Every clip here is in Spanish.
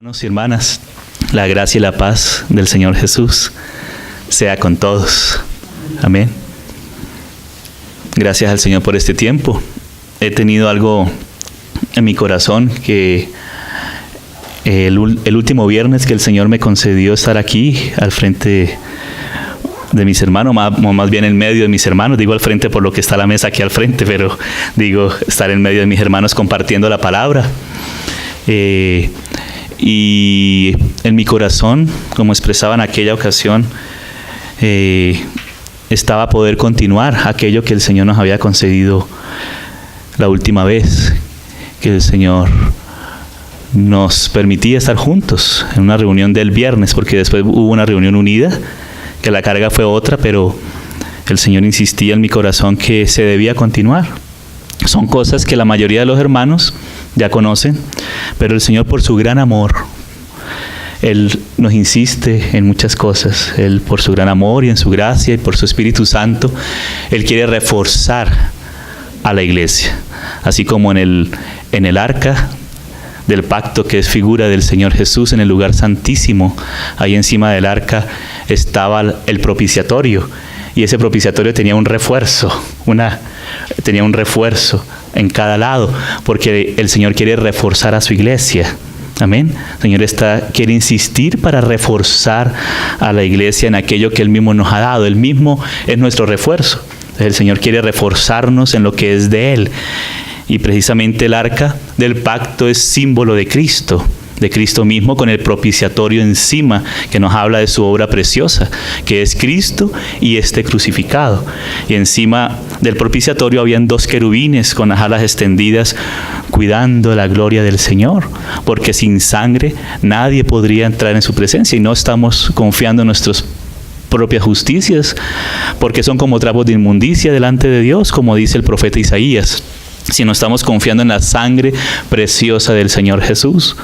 Hermanos y hermanas, la gracia y la paz del Señor Jesús sea con todos. Amén. Gracias al Señor por este tiempo. He tenido algo en mi corazón que el último viernes que el Señor me concedió estar aquí al frente de mis hermanos, más bien en medio de mis hermanos. Digo al frente por lo que está la mesa aquí al frente, pero digo estar en medio de mis hermanos compartiendo la palabra. Y en mi corazón, como expresaba en aquella ocasión, estaba poder continuar aquello que el Señor nos había concedido la última vez, que el Señor nos permitía estar juntos en una reunión del viernes, porque después hubo una reunión unida, que la carga fue otra, pero el Señor insistía en mi corazón que se debía continuar. Son cosas que la mayoría de los hermanos ya conocen, pero el Señor, por su gran amor, Él nos insiste en muchas cosas. Él, por su gran amor y en su gracia y por su Espíritu Santo, Él quiere reforzar a la iglesia. Así como en el arca del pacto, que es figura del Señor Jesús, en el lugar santísimo, ahí encima del arca estaba el propiciatorio, y ese propiciatorio tenía un refuerzo, en cada lado, porque el Señor quiere reforzar a su iglesia. Amén. El Señor quiere insistir para reforzar a la iglesia en aquello que Él mismo nos ha dado. Él mismo es nuestro refuerzo. El Señor quiere reforzarnos en lo que es de Él. Y precisamente el arca del pacto es símbolo de Cristo mismo, con el propiciatorio encima, que nos habla de su obra preciosa, que es Cristo y este crucificado. Y encima del propiciatorio habían dos querubines con las alas extendidas, cuidando la gloria del Señor, porque sin sangre nadie podría entrar en su presencia, y no estamos confiando en nuestras propias justicias, porque son como trapos de inmundicia delante de Dios, como dice el profeta Isaías, sino estamos confiando en la sangre preciosa del Señor Jesús.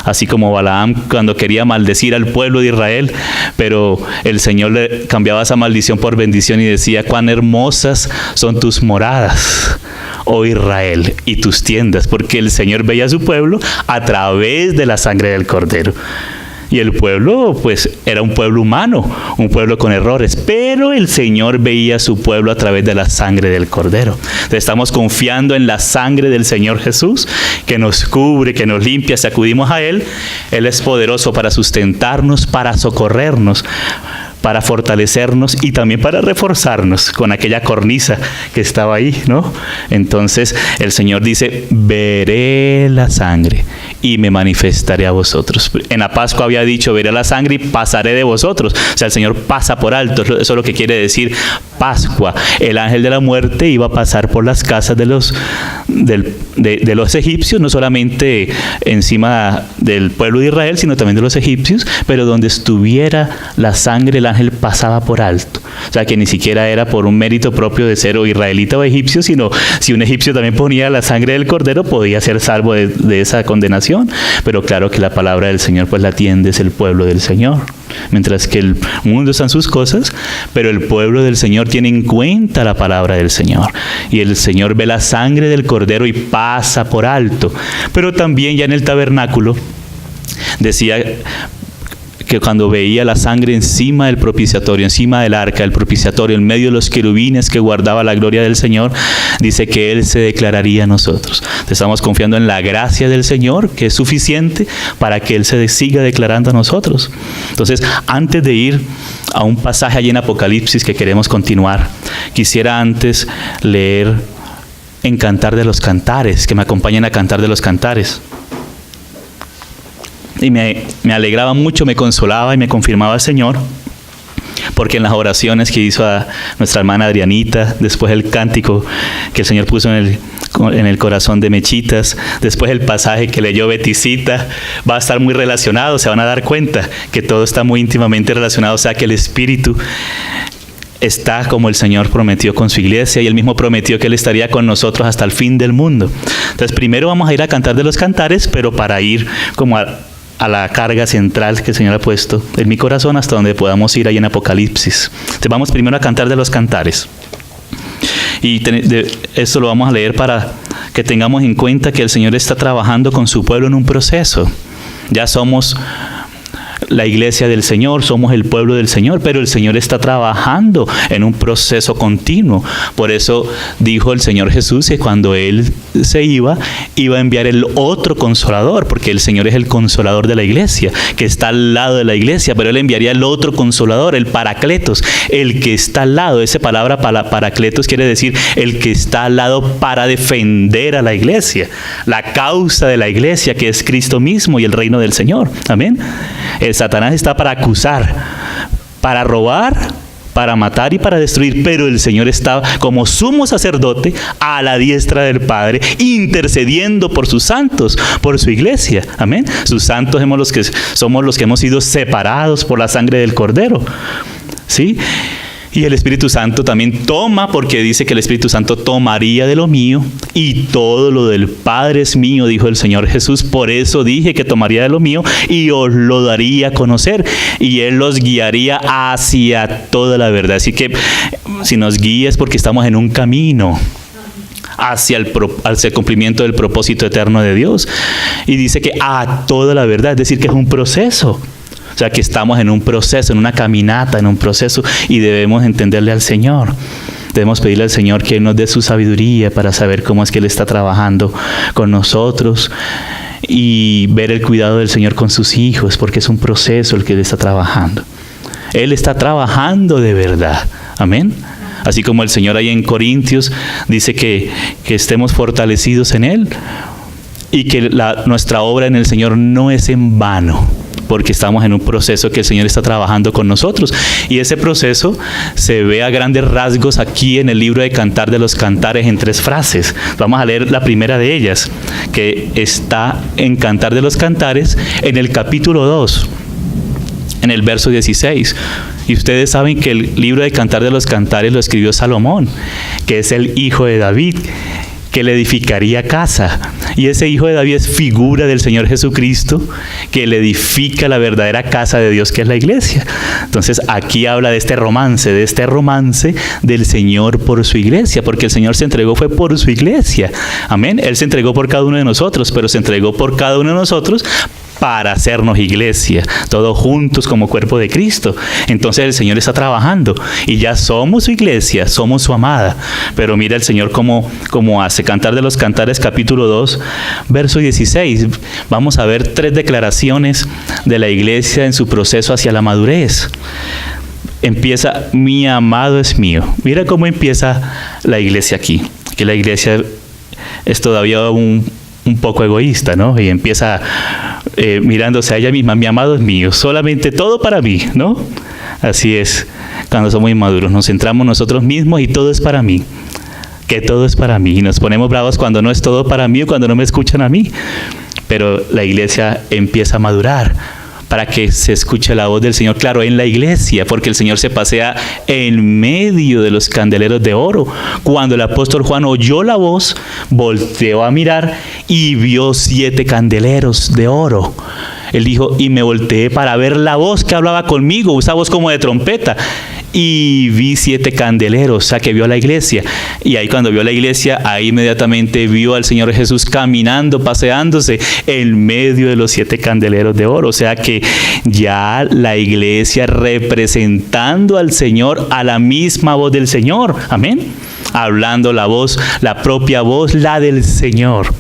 Así como Balaam, cuando quería maldecir al pueblo de Israel, pero el Señor le cambiaba esa maldición por bendición y decía: cuán hermosas son tus moradas, oh Israel, y tus tiendas, porque el Señor veía a su pueblo a través de la sangre del Cordero. Y el pueblo, pues, era un pueblo humano, un pueblo con errores, pero el Señor veía a su pueblo a través de la sangre del Cordero. Entonces, estamos confiando en la sangre del Señor Jesús, que nos cubre, que nos limpia. Si acudimos a Él, Él es poderoso para sustentarnos, para socorrernos, para fortalecernos y también para reforzarnos con aquella cornisa que estaba ahí, ¿no? Entonces el Señor dice: veré la sangre y me manifestaré a vosotros. En la Pascua había dicho: veré la sangre y pasaré de vosotros. O sea, el Señor pasa por alto. Eso es lo que quiere decir Pascua. El ángel de la muerte iba a pasar por las casas de los egipcios, no solamente encima del pueblo de Israel, sino también de los egipcios, pero donde estuviera la sangre, el ángel pasaba por alto. O sea, que ni siquiera era por un mérito propio de ser o israelita o egipcio, sino si un egipcio también ponía la sangre del Cordero, podía ser salvo de esa condenación. Pero claro que la palabra del Señor, pues la atiende, es el pueblo del Señor. Mientras que el mundo está en sus cosas, pero el pueblo del Señor tiene en cuenta la palabra del Señor. Y el Señor ve la sangre del Cordero y pasa por alto. Pero también ya en el tabernáculo decía que cuando veía la sangre encima del propiciatorio, encima del arca del propiciatorio, en medio de los querubines que guardaba la gloria del Señor, dice que Él se declararía a nosotros. Estamos confiando en la gracia del Señor, que es suficiente para que Él se siga declarando a nosotros. Entonces, antes de ir a un pasaje allí en Apocalipsis que queremos continuar, quisiera antes leer en Cantar de los Cantares, que me acompañen a Cantar de los Cantares. Y me alegraba mucho, me consolaba y me confirmaba el Señor, porque en las oraciones que hizo a nuestra hermana Adrianita, después el cántico que el Señor puso en el corazón de Mechitas, después el pasaje que leyó Beticita, va a estar muy relacionado. Se van a dar cuenta que todo está muy íntimamente relacionado. O sea, que el Espíritu está como el Señor prometió con su iglesia, y Él mismo prometió que Él estaría con nosotros hasta el fin del mundo. Entonces, primero vamos a ir a Cantar de los Cantares, pero para ir como a la carga central que el Señor ha puesto en mi corazón, hasta donde podamos ir ahí en Apocalipsis. Entonces, vamos primero a Cantar de los Cantares. Y esto lo vamos a leer para que tengamos en cuenta que el Señor está trabajando con su pueblo en un proceso. Ya somos la iglesia del Señor, somos el pueblo del Señor, pero el Señor está trabajando en un proceso continuo. Por eso dijo el Señor Jesús que cuando Él se iba a enviar el otro consolador, porque el Señor es el consolador de la iglesia, que está al lado de la iglesia, pero Él enviaría el otro consolador, el Paracletos, el que está al lado. Esa palabra Paracletos quiere decir el que está al lado para defender a la iglesia, la causa de la iglesia, que es Cristo mismo y el reino del Señor. Amén. El Satanás está para acusar, para robar, para matar y para destruir, pero el Señor está como sumo sacerdote a la diestra del Padre, intercediendo por sus santos, por su iglesia. Amén. Sus santos somos los que hemos sido separados por la sangre del Cordero. ¿Sí? Y el Espíritu Santo también toma, porque dice que el Espíritu Santo tomaría de lo mío, y todo lo del Padre es mío, dijo el Señor Jesús. Por eso dije que tomaría de lo mío y os lo daría a conocer, y Él los guiaría hacia toda la verdad. Así que si nos guía es porque estamos en un camino hacia el cumplimiento del propósito eterno de Dios. Y dice que a toda la verdad, es decir, que es un proceso. O sea, que estamos en un proceso, en una caminata, en un proceso, y debemos entenderle al Señor. Debemos pedirle al Señor que Él nos dé su sabiduría para saber cómo es que Él está trabajando con nosotros y ver el cuidado del Señor con sus hijos, porque es un proceso el que Él está trabajando. Él está trabajando de verdad. Amén. Así como el Señor ahí en Corintios dice que estemos fortalecidos en Él y que nuestra obra en el Señor no es en vano, porque estamos en un proceso que el Señor está trabajando con nosotros. Y ese proceso se ve a grandes rasgos aquí en el libro de Cantar de los Cantares en 3 frases. Vamos a leer la primera de ellas, que está en Cantar de los Cantares, en el capítulo 2, en el verso 16. Y ustedes saben que el libro de Cantar de los Cantares lo escribió Salomón, que es el hijo de David, que le edificaría casa. Y ese hijo de David es figura del Señor Jesucristo, que le edifica la verdadera casa de Dios, que es la iglesia. Entonces aquí habla de este romance del Señor por su iglesia, porque el Señor se entregó fue por su iglesia. Amén. Él se entregó por cada uno de nosotros, pero se entregó por cada uno de nosotros para hacernos iglesia, todos juntos como cuerpo de Cristo. Entonces el Señor está trabajando y ya somos su iglesia, somos su amada. Pero mira el Señor cómo hace. Cantar de los Cantares, capítulo 2, verso 16. Vamos a ver 3 declaraciones de la iglesia en su proceso hacia la madurez. Empieza: mi amado es mío. Mira cómo empieza la iglesia aquí. Que la iglesia es todavía un poco egoísta, ¿no? Y empieza mirándose a ella misma: mi amado es mío, solamente todo para mí, ¿no? Así es, cuando somos inmaduros, nos centramos nosotros mismos y todo es para mí, que todo es para mí. Y nos ponemos bravos cuando no es todo para mí o cuando no me escuchan a mí. Pero la iglesia empieza a madurar para que se escuche la voz del Señor, claro, en la iglesia, porque el Señor se pasea en medio de los candeleros de oro. Cuando el apóstol Juan oyó la voz, volteó a mirar y vio 7 candeleros de oro. Él dijo: y me volteé para ver la voz que hablaba conmigo, esa voz como de trompeta. Y vi 7 candeleros, o sea que vio a la iglesia. Y ahí cuando vio a la iglesia, ahí inmediatamente vio al Señor Jesús caminando, paseándose en medio de los 7 candeleros de oro. O sea que ya la iglesia representando al Señor, a la misma voz del Señor. Amén. Hablando la voz, la propia voz, la del Señor.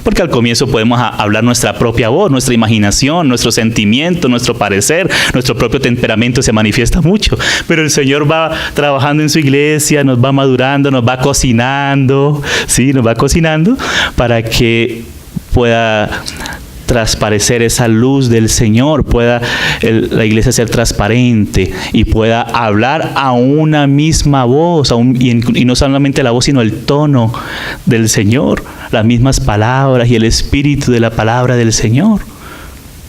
Porque al comienzo podemos hablar nuestra propia voz, nuestra imaginación, nuestro sentimiento, nuestro parecer, nuestro propio temperamento se manifiesta mucho. Pero el Señor va trabajando en su iglesia, nos va madurando, nos va cocinando, ¿sí? Nos va cocinando para que pueda transparecer esa luz del Señor, pueda la iglesia ser transparente y pueda hablar a una misma voz, y no solamente la voz, sino el tono del Señor, las mismas palabras y el espíritu de la palabra del Señor.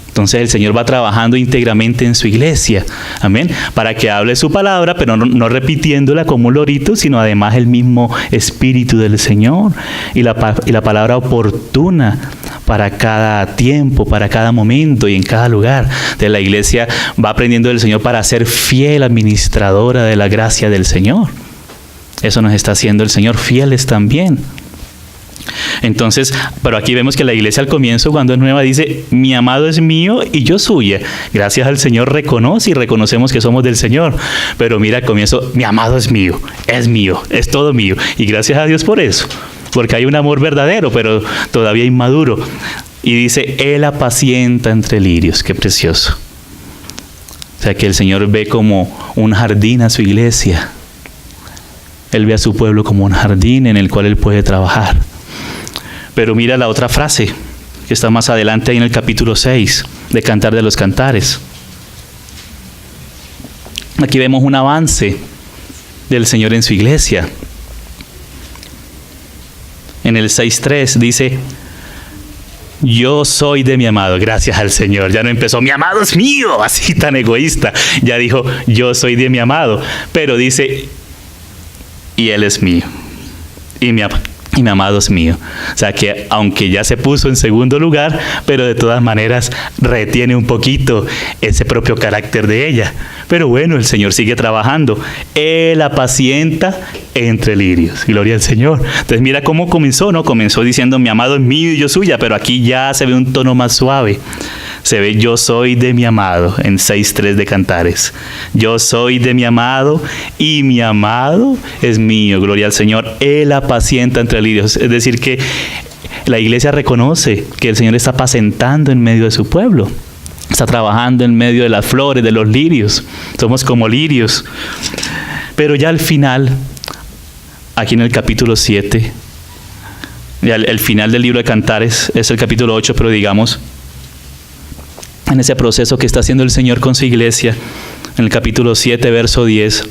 Entonces el Señor va trabajando íntegramente en su iglesia, amén, para que hable su palabra, pero no repitiéndola como un lorito, sino además el mismo espíritu del Señor y la palabra oportuna para cada tiempo, para cada momento y en cada lugar. De la iglesia va aprendiendo del Señor para ser fiel administradora de la gracia del Señor. Eso nos está haciendo el Señor, fieles también. Entonces, pero aquí vemos que la iglesia al comienzo, cuando es nueva, dice, mi amado es mío y yo suya. Gracias al Señor reconoce y reconocemos que somos del Señor. Pero mira al comienzo, mi amado es mío, es todo mío. Y gracias a Dios por eso, porque hay un amor verdadero, pero todavía inmaduro. Y dice, Él apacienta entre lirios. Qué precioso. O sea, que el Señor ve como un jardín a su iglesia. Él ve a su pueblo como un jardín en el cual Él puede trabajar. Pero mira la otra frase que está más adelante ahí en el capítulo 6 de Cantar de los Cantares. Aquí vemos un avance del Señor en su iglesia. En el 6.3 dice, yo soy de mi amado, gracias al Señor. Ya no empezó, mi amado es mío, así tan egoísta. Ya dijo, yo soy de mi amado. Pero dice, y Él es mío. Y mi amado es mío. O sea que aunque ya se puso en segundo lugar, pero de todas maneras retiene un poquito ese propio carácter de ella. Pero bueno, el Señor sigue trabajando. Él apacienta entre lirios. Gloria al Señor. Entonces mira cómo comenzó, ¿no? Comenzó diciendo mi amado es mío y yo suya, pero aquí ya se ve un tono más suave. Se ve yo soy de mi amado en 6.3 de Cantares. Yo soy de mi amado y mi amado es mío. Gloria al Señor. Él apacienta entre lirios. Es decir que la iglesia reconoce que el Señor está apacentando en medio de su pueblo. Está trabajando en medio de las flores, de los lirios. Somos como lirios. Pero ya al final, aquí en el capítulo 7, ya el final del libro de Cantares es el capítulo 8, pero digamos, en ese proceso que está haciendo el Señor con su iglesia, en el capítulo 7, verso 10,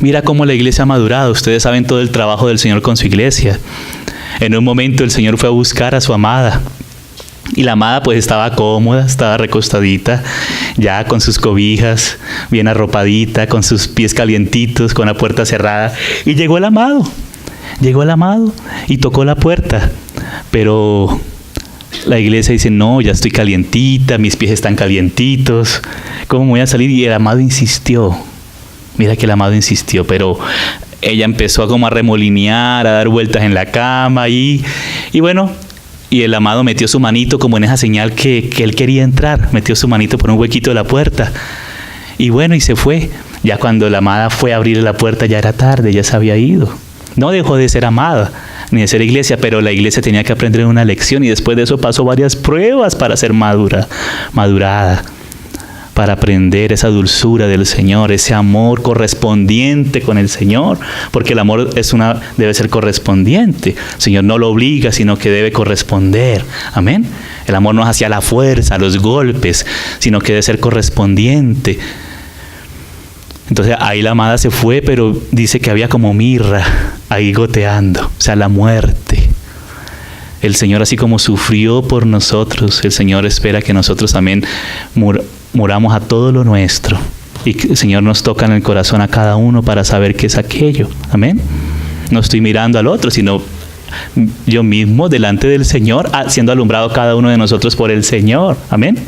mira cómo la iglesia ha madurado. Ustedes saben todo el trabajo del Señor con su iglesia. En un momento el Señor fue a buscar a su amada. Y la amada pues estaba cómoda, estaba recostadita, ya con sus cobijas, bien arropadita, con sus pies calientitos, con la puerta cerrada. Y llegó el amado y tocó la puerta. Pero la iglesia dice, no, ya estoy calientita, mis pies están calientitos, ¿cómo me voy a salir? Y el amado insistió. Mira que el amado insistió, pero ella empezó a remolinear, a dar vueltas en la cama y bueno, y el amado metió su manito como en esa señal que él quería entrar, metió su manito por un huequito de la puerta. Y bueno, y se fue. Ya cuando la amada fue a abrir la puerta ya era tarde, ya se había ido. No dejó de ser amada, ni de ser iglesia, pero la iglesia tenía que aprender una lección y después de eso pasó varias pruebas para ser madurada, para aprender esa dulzura del Señor, ese amor correspondiente con el Señor, porque el amor debe ser correspondiente. El Señor no lo obliga, sino que debe corresponder. Amén. El amor no es hacia la fuerza, los golpes, sino que debe ser correspondiente. Entonces ahí la amada se fue, pero dice que había como mirra ahí goteando, o sea, la muerte. El Señor, así como sufrió por nosotros, el Señor espera que nosotros también muramos a todo lo nuestro. Y que el Señor nos toca en el corazón a cada uno para saber qué es aquello. Amén. No estoy mirando al otro, sino yo mismo delante del Señor, siendo alumbrado cada uno de nosotros por el Señor. Amén.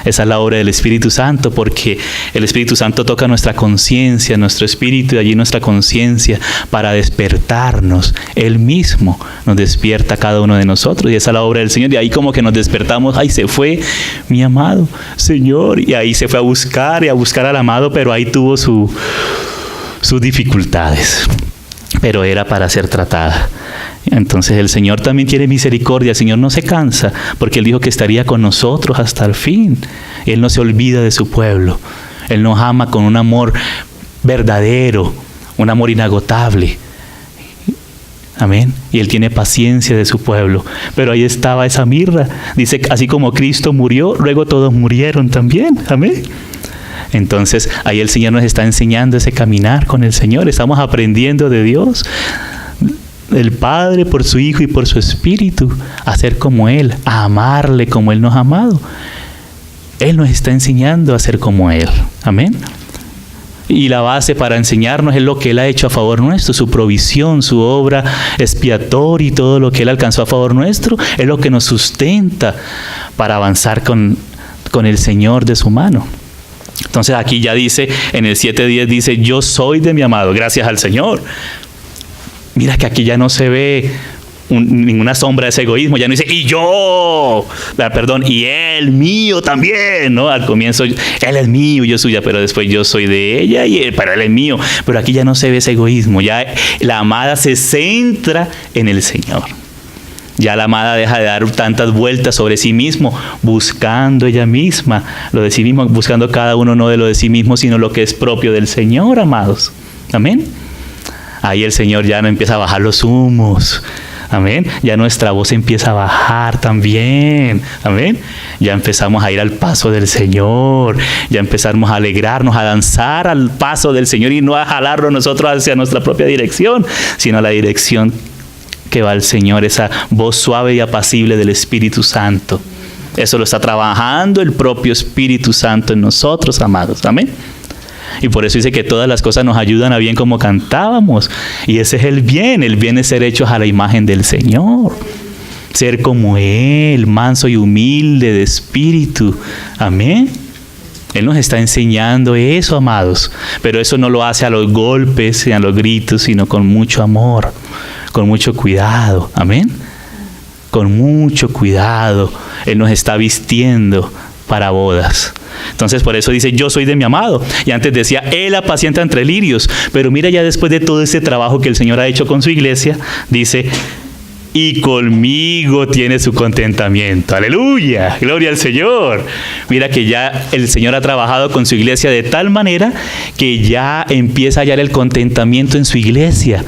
Esa es la obra del Espíritu Santo, porque el Espíritu Santo toca nuestra conciencia, nuestro espíritu y allí nuestra conciencia para despertarnos. Él mismo nos despierta a cada uno de nosotros y esa es la obra del Señor. Y ahí como que nos despertamos, ahí se fue mi amado Señor, y ahí se fue a buscar al amado, pero ahí tuvo sus dificultades, pero era para ser tratada. Entonces el Señor también tiene misericordia. El Señor no se cansa, porque Él dijo que estaría con nosotros hasta el fin. Él no se olvida de su pueblo. Él nos ama con un amor verdadero, un amor inagotable. Amén. Y Él tiene paciencia de su pueblo. Pero ahí estaba esa mirra. Dice, así como Cristo murió, luego todos murieron también. Amén. Entonces ahí el Señor nos está enseñando ese caminar con el Señor. Estamos aprendiendo de Dios, el Padre, por su Hijo y por su Espíritu, a ser como Él, a amarle como Él nos ha amado. Él nos está enseñando a ser como Él. Amén. Y la base para enseñarnos es lo que Él ha hecho a favor nuestro, su provisión, su obra expiatoria y todo lo que Él alcanzó a favor nuestro, es lo que nos sustenta para avanzar con el Señor de su mano. Entonces aquí ya dice, en el 7:10 dice, yo soy de mi amado, gracias al Señor. Mira que aquí ya no se ve ninguna sombra de ese egoísmo. Ya no dice, y yo, perdón, y él, mío también, ¿no? Al comienzo, él es mío, yo suya, pero después yo soy de ella, pero él es mío. Pero aquí ya no se ve ese egoísmo, ya la amada se centra en el Señor. Ya la amada deja de dar tantas vueltas sobre sí mismo, buscando ella misma, lo de sí mismo, buscando cada uno no de lo de sí mismo, sino lo que es propio del Señor, amados. Amén. Ahí el Señor ya no empieza a bajar los humos. Amén. Ya nuestra voz empieza a bajar también. Amén. Ya empezamos a ir al paso del Señor. Ya empezamos a alegrarnos, a danzar al paso del Señor y no a jalarlo nosotros hacia nuestra propia dirección, sino a la dirección que va el Señor, esa voz suave y apacible del Espíritu Santo. Eso lo está trabajando el propio Espíritu Santo en nosotros, amados. Amén. Y por eso dice que todas las cosas nos ayudan a bien como cantábamos. Y ese es el bien. El bien es ser hechos a la imagen del Señor. Ser como Él, manso y humilde de espíritu. Amén. Él nos está enseñando eso, amados. Pero eso no lo hace a los golpes y a los gritos, sino con mucho amor, con mucho cuidado. Amén. Con mucho cuidado. Él nos está vistiendo para bodas. Entonces por eso dice, yo soy de mi amado. Y antes decía, Él apacienta entre lirios. Pero mira ya después de todo este trabajo que el Señor ha hecho con su iglesia, dice, y conmigo tiene su contentamiento. ¡Aleluya! ¡Gloria al Señor! Mira que ya el Señor ha trabajado con su iglesia de tal manera que ya empieza a hallar el contentamiento en su iglesia.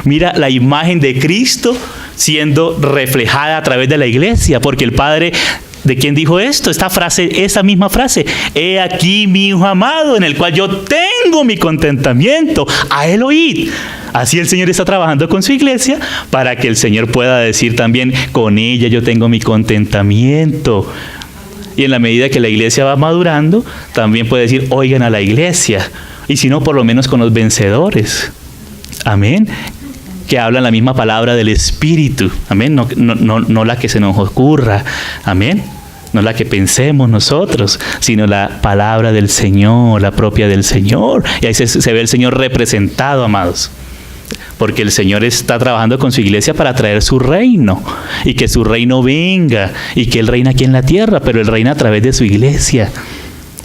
Mira la imagen de Cristo siendo reflejada a través de la iglesia, porque el Padre... ¿De quién dijo esto? Esta frase, esa misma frase. He aquí mi Hijo amado, en el cual yo tengo mi contentamiento. A Él oíd. Así el Señor está trabajando con su iglesia para que el Señor pueda decir también, con ella yo tengo mi contentamiento. Y en la medida que la iglesia va madurando, también puede decir, oigan a la iglesia. Y si no, por lo menos con los vencedores. Amén. Que hablan la misma palabra del Espíritu. Amén. No la que se nos ocurra. Amén. No la que pensemos nosotros, sino la palabra del Señor, la propia del Señor. Y ahí se ve el Señor representado, amados. Porque el Señor está trabajando con su iglesia para traer su reino. Y que su reino venga. Y que Él reina aquí en la tierra, pero Él reina a través de su iglesia.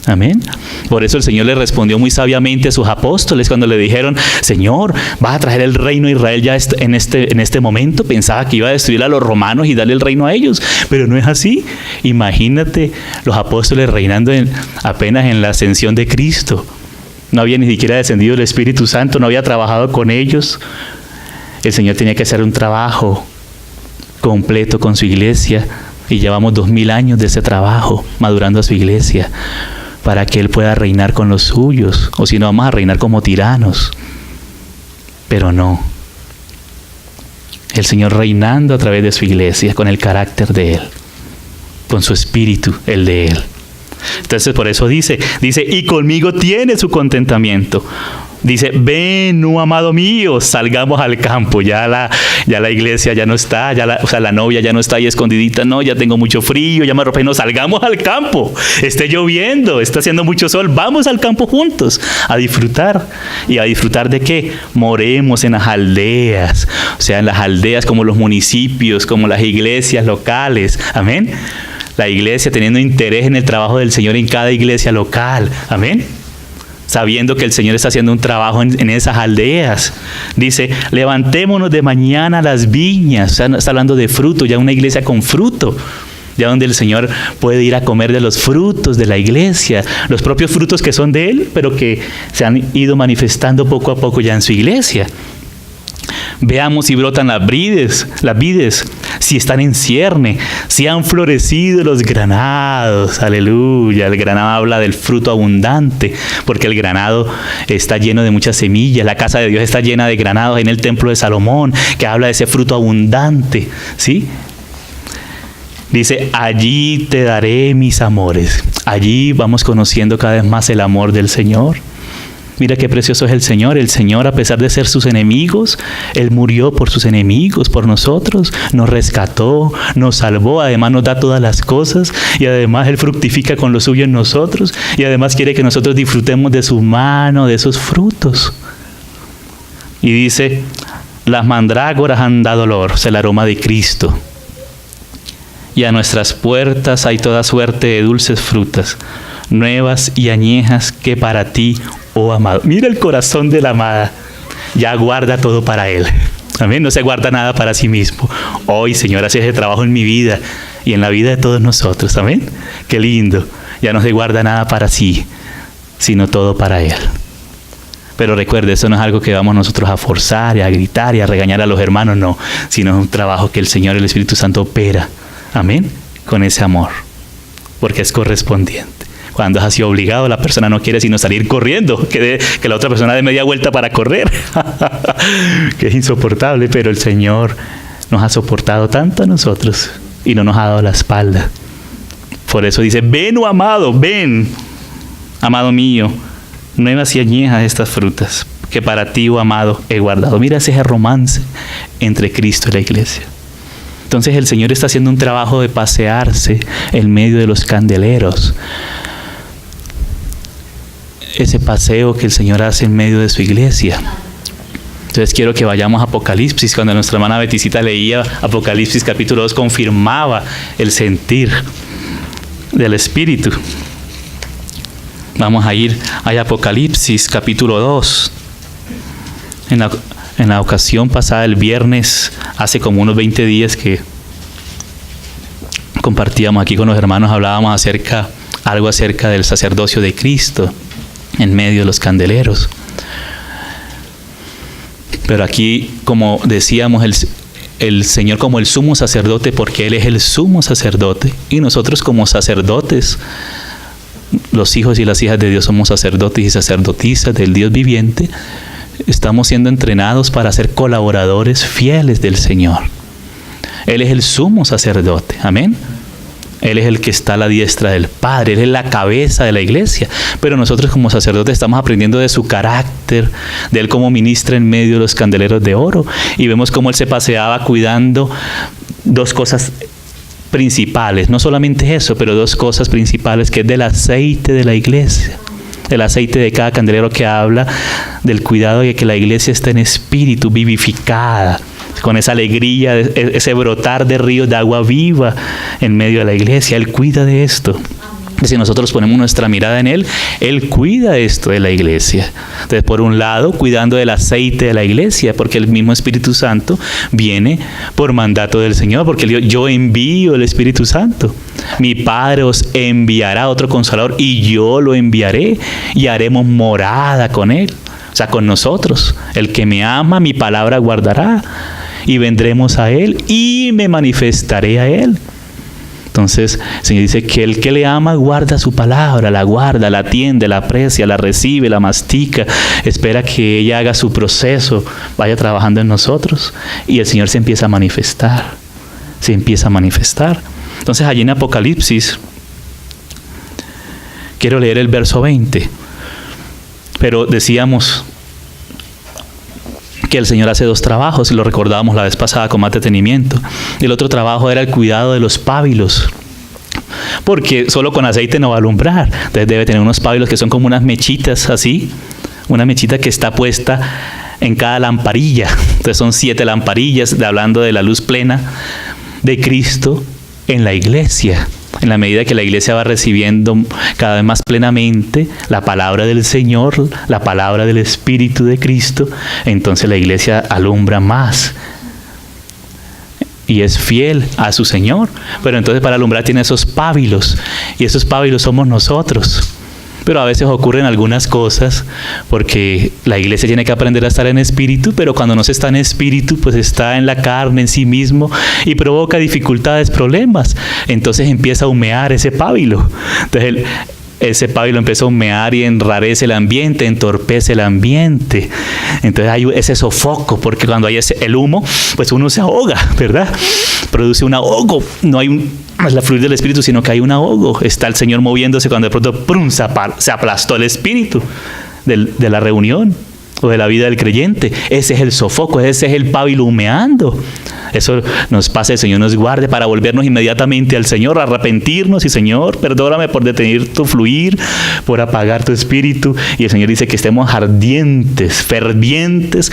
Amén. Por eso el Señor le respondió muy sabiamente a sus apóstoles cuando le dijeron, Señor, ¿vas a traer el reino a Israel ya en este momento? Pensaba que iba a destruir a los romanos y darle el reino a ellos, pero no es así. Imagínate los apóstoles reinando apenas en la ascensión de Cristo. No había ni siquiera descendido el Espíritu Santo, no había trabajado con ellos. El Señor tenía que hacer un trabajo completo con su iglesia y llevamos 2000 años de ese trabajo, madurando a su iglesia, para que Él pueda reinar con los suyos, o si no, vamos a reinar como tiranos. Pero no. El Señor reinando a través de su iglesia, con el carácter de Él, con su espíritu, el de Él. Entonces por eso dice, y conmigo tiene su contentamiento. Dice, ven, oh amado mío, salgamos al campo. Ya la iglesia ya no está, la novia ya no está ahí escondidita. No, ya tengo mucho frío, ya me arropé. No, salgamos al campo. Esté lloviendo, está haciendo mucho sol. Vamos al campo juntos a disfrutar. ¿Y a disfrutar de qué? Moremos en las aldeas. O sea, en las aldeas como los municipios, como las iglesias locales. Amén. La iglesia teniendo interés en el trabajo del Señor en cada iglesia local. Amén. Sabiendo que el Señor está haciendo un trabajo en esas aldeas. Dice, levantémonos de mañana a las viñas. O sea, está hablando de fruto, ya una iglesia con fruto. Ya donde el Señor puede ir a comer de los frutos de la iglesia. Los propios frutos que son de Él, pero que se han ido manifestando poco a poco ya en su iglesia. Veamos si brotan las vides, si están en cierne, si han florecido los granados. Aleluya. El granado habla del fruto abundante, porque el granado está lleno de muchas semillas. La casa de Dios está llena de granados en el templo de Salomón, que habla de ese fruto abundante. ¿Sí? Dice, allí te daré mis amores. Allí vamos conociendo cada vez más el amor del Señor. Mira qué precioso es el Señor. El Señor, a pesar de ser sus enemigos, Él murió por sus enemigos, por nosotros. Nos rescató, nos salvó. Además nos da todas las cosas. Y además Él fructifica con lo suyo en nosotros. Y además quiere que nosotros disfrutemos de su mano, de esos frutos. Y dice, Las mandrágoras han dado olor, es el aroma de Cristo. Y a nuestras puertas hay toda suerte de dulces frutas, nuevas y añejas que para ti, oh amado. Mira el corazón de la amada, ya guarda todo para Él. Amén, no se guarda nada para sí mismo. Hoy, Señor, hace ese trabajo en mi vida y en la vida de todos nosotros. Amén, qué lindo. Ya no se guarda nada para sí, sino todo para Él. Pero recuerde, eso no es algo que vamos nosotros a forzar y a gritar y a regañar a los hermanos, no, sino es un trabajo que el Señor, el Espíritu Santo opera. Amén, con ese amor, porque es correspondiente. Cuando es así obligado, la persona no quiere sino salir corriendo, que la otra persona dé media vuelta para correr. Que es insoportable, pero el Señor nos ha soportado tanto a nosotros y no nos ha dado la espalda. Por eso dice, ven, oh amado, ven, amado mío, nuevas y añejas estas frutas, que para ti, oh amado, he guardado. Mira ese romance entre Cristo y la iglesia. Entonces el Señor está haciendo un trabajo de pasearse en medio de los candeleros. Ese paseo que el Señor hace en medio de su iglesia. Entonces quiero que vayamos a Apocalipsis. Cuando nuestra hermana Beticita leía Apocalipsis capítulo 2, confirmaba el sentir del Espíritu. Vamos a ir a Apocalipsis capítulo 2. En la ocasión pasada, el viernes, hace como unos 20 días que compartíamos aquí con los hermanos, hablábamos algo acerca del sacerdocio de Cristo en medio de los candeleros. Pero aquí, como decíamos, el Señor como el sumo sacerdote, porque Él es el sumo sacerdote, y nosotros como sacerdotes, los hijos y las hijas de Dios somos sacerdotes y sacerdotisas del Dios viviente. Estamos siendo entrenados para ser colaboradores fieles del Señor. Él es el sumo sacerdote, amén. Él es el que está a la diestra del Padre, Él es la cabeza de la iglesia. Pero nosotros como sacerdotes estamos aprendiendo de su carácter, de Él como ministra en medio de los candeleros de oro. Y vemos cómo Él se paseaba cuidando dos cosas principales, no solamente eso, pero dos cosas principales, que es del aceite de la iglesia. El aceite de cada candelero, que habla del cuidado de que la iglesia esté en espíritu, vivificada, con esa alegría, ese brotar de ríos de agua viva en medio de la iglesia. Él cuida de esto. Si nosotros ponemos nuestra mirada en Él, Él cuida esto de la iglesia. Entonces, por un lado, cuidando del aceite de la iglesia, porque el mismo Espíritu Santo viene por mandato del Señor, porque Él dijo, yo envío el Espíritu Santo. Mi Padre os enviará otro Consolador y yo lo enviaré y haremos morada con Él. O sea, con nosotros. El que me ama, mi palabra guardará, y vendremos a Él y me manifestaré a Él. Entonces, el Señor dice que el que le ama guarda su palabra, la guarda, la atiende, la aprecia, la recibe, la mastica, espera que ella haga su proceso, vaya trabajando en nosotros, y el Señor se empieza a manifestar, Entonces, allí en Apocalipsis, quiero leer el verso 20, pero decíamos que el Señor hace dos trabajos, y lo recordábamos la vez pasada con más detenimiento. El otro trabajo era el cuidado de los pábilos, porque solo con aceite no va a alumbrar. Entonces debe tener unos pábilos que son como unas mechitas así, una mechita que está puesta en cada lamparilla. Entonces son 7 lamparillas, hablando de la luz plena de Cristo en la iglesia. En la medida que la iglesia va recibiendo cada vez más plenamente la palabra del Señor, la palabra del Espíritu de Cristo, entonces la iglesia alumbra más y es fiel a su Señor. Pero entonces para alumbrar tiene esos pábilos, y esos pábilos somos nosotros. Pero a veces ocurren algunas cosas, porque la iglesia tiene que aprender a estar en espíritu, pero cuando no se está en espíritu, pues está en la carne, en sí mismo, y provoca dificultades, problemas. Entonces empieza a humear ese pábilo. Entonces ese pábilo empieza a humear y enrarece el ambiente, entorpece el ambiente. Entonces hay ese sofoco, porque cuando hay el humo, pues uno se ahoga, ¿verdad? Produce un ahogo. No hay la fluir del Espíritu, sino que hay un ahogo. Está el Señor moviéndose cuando de pronto ¡prum! Se aplastó el Espíritu de la reunión o de la vida del creyente. Ese es el sofoco, ese es el pábilo humeando. Eso nos pasa, el Señor nos guarde para volvernos inmediatamente al Señor, arrepentirnos y Señor, perdóname por detener tu fluir, por apagar tu espíritu. Y el Señor dice que estemos ardientes, fervientes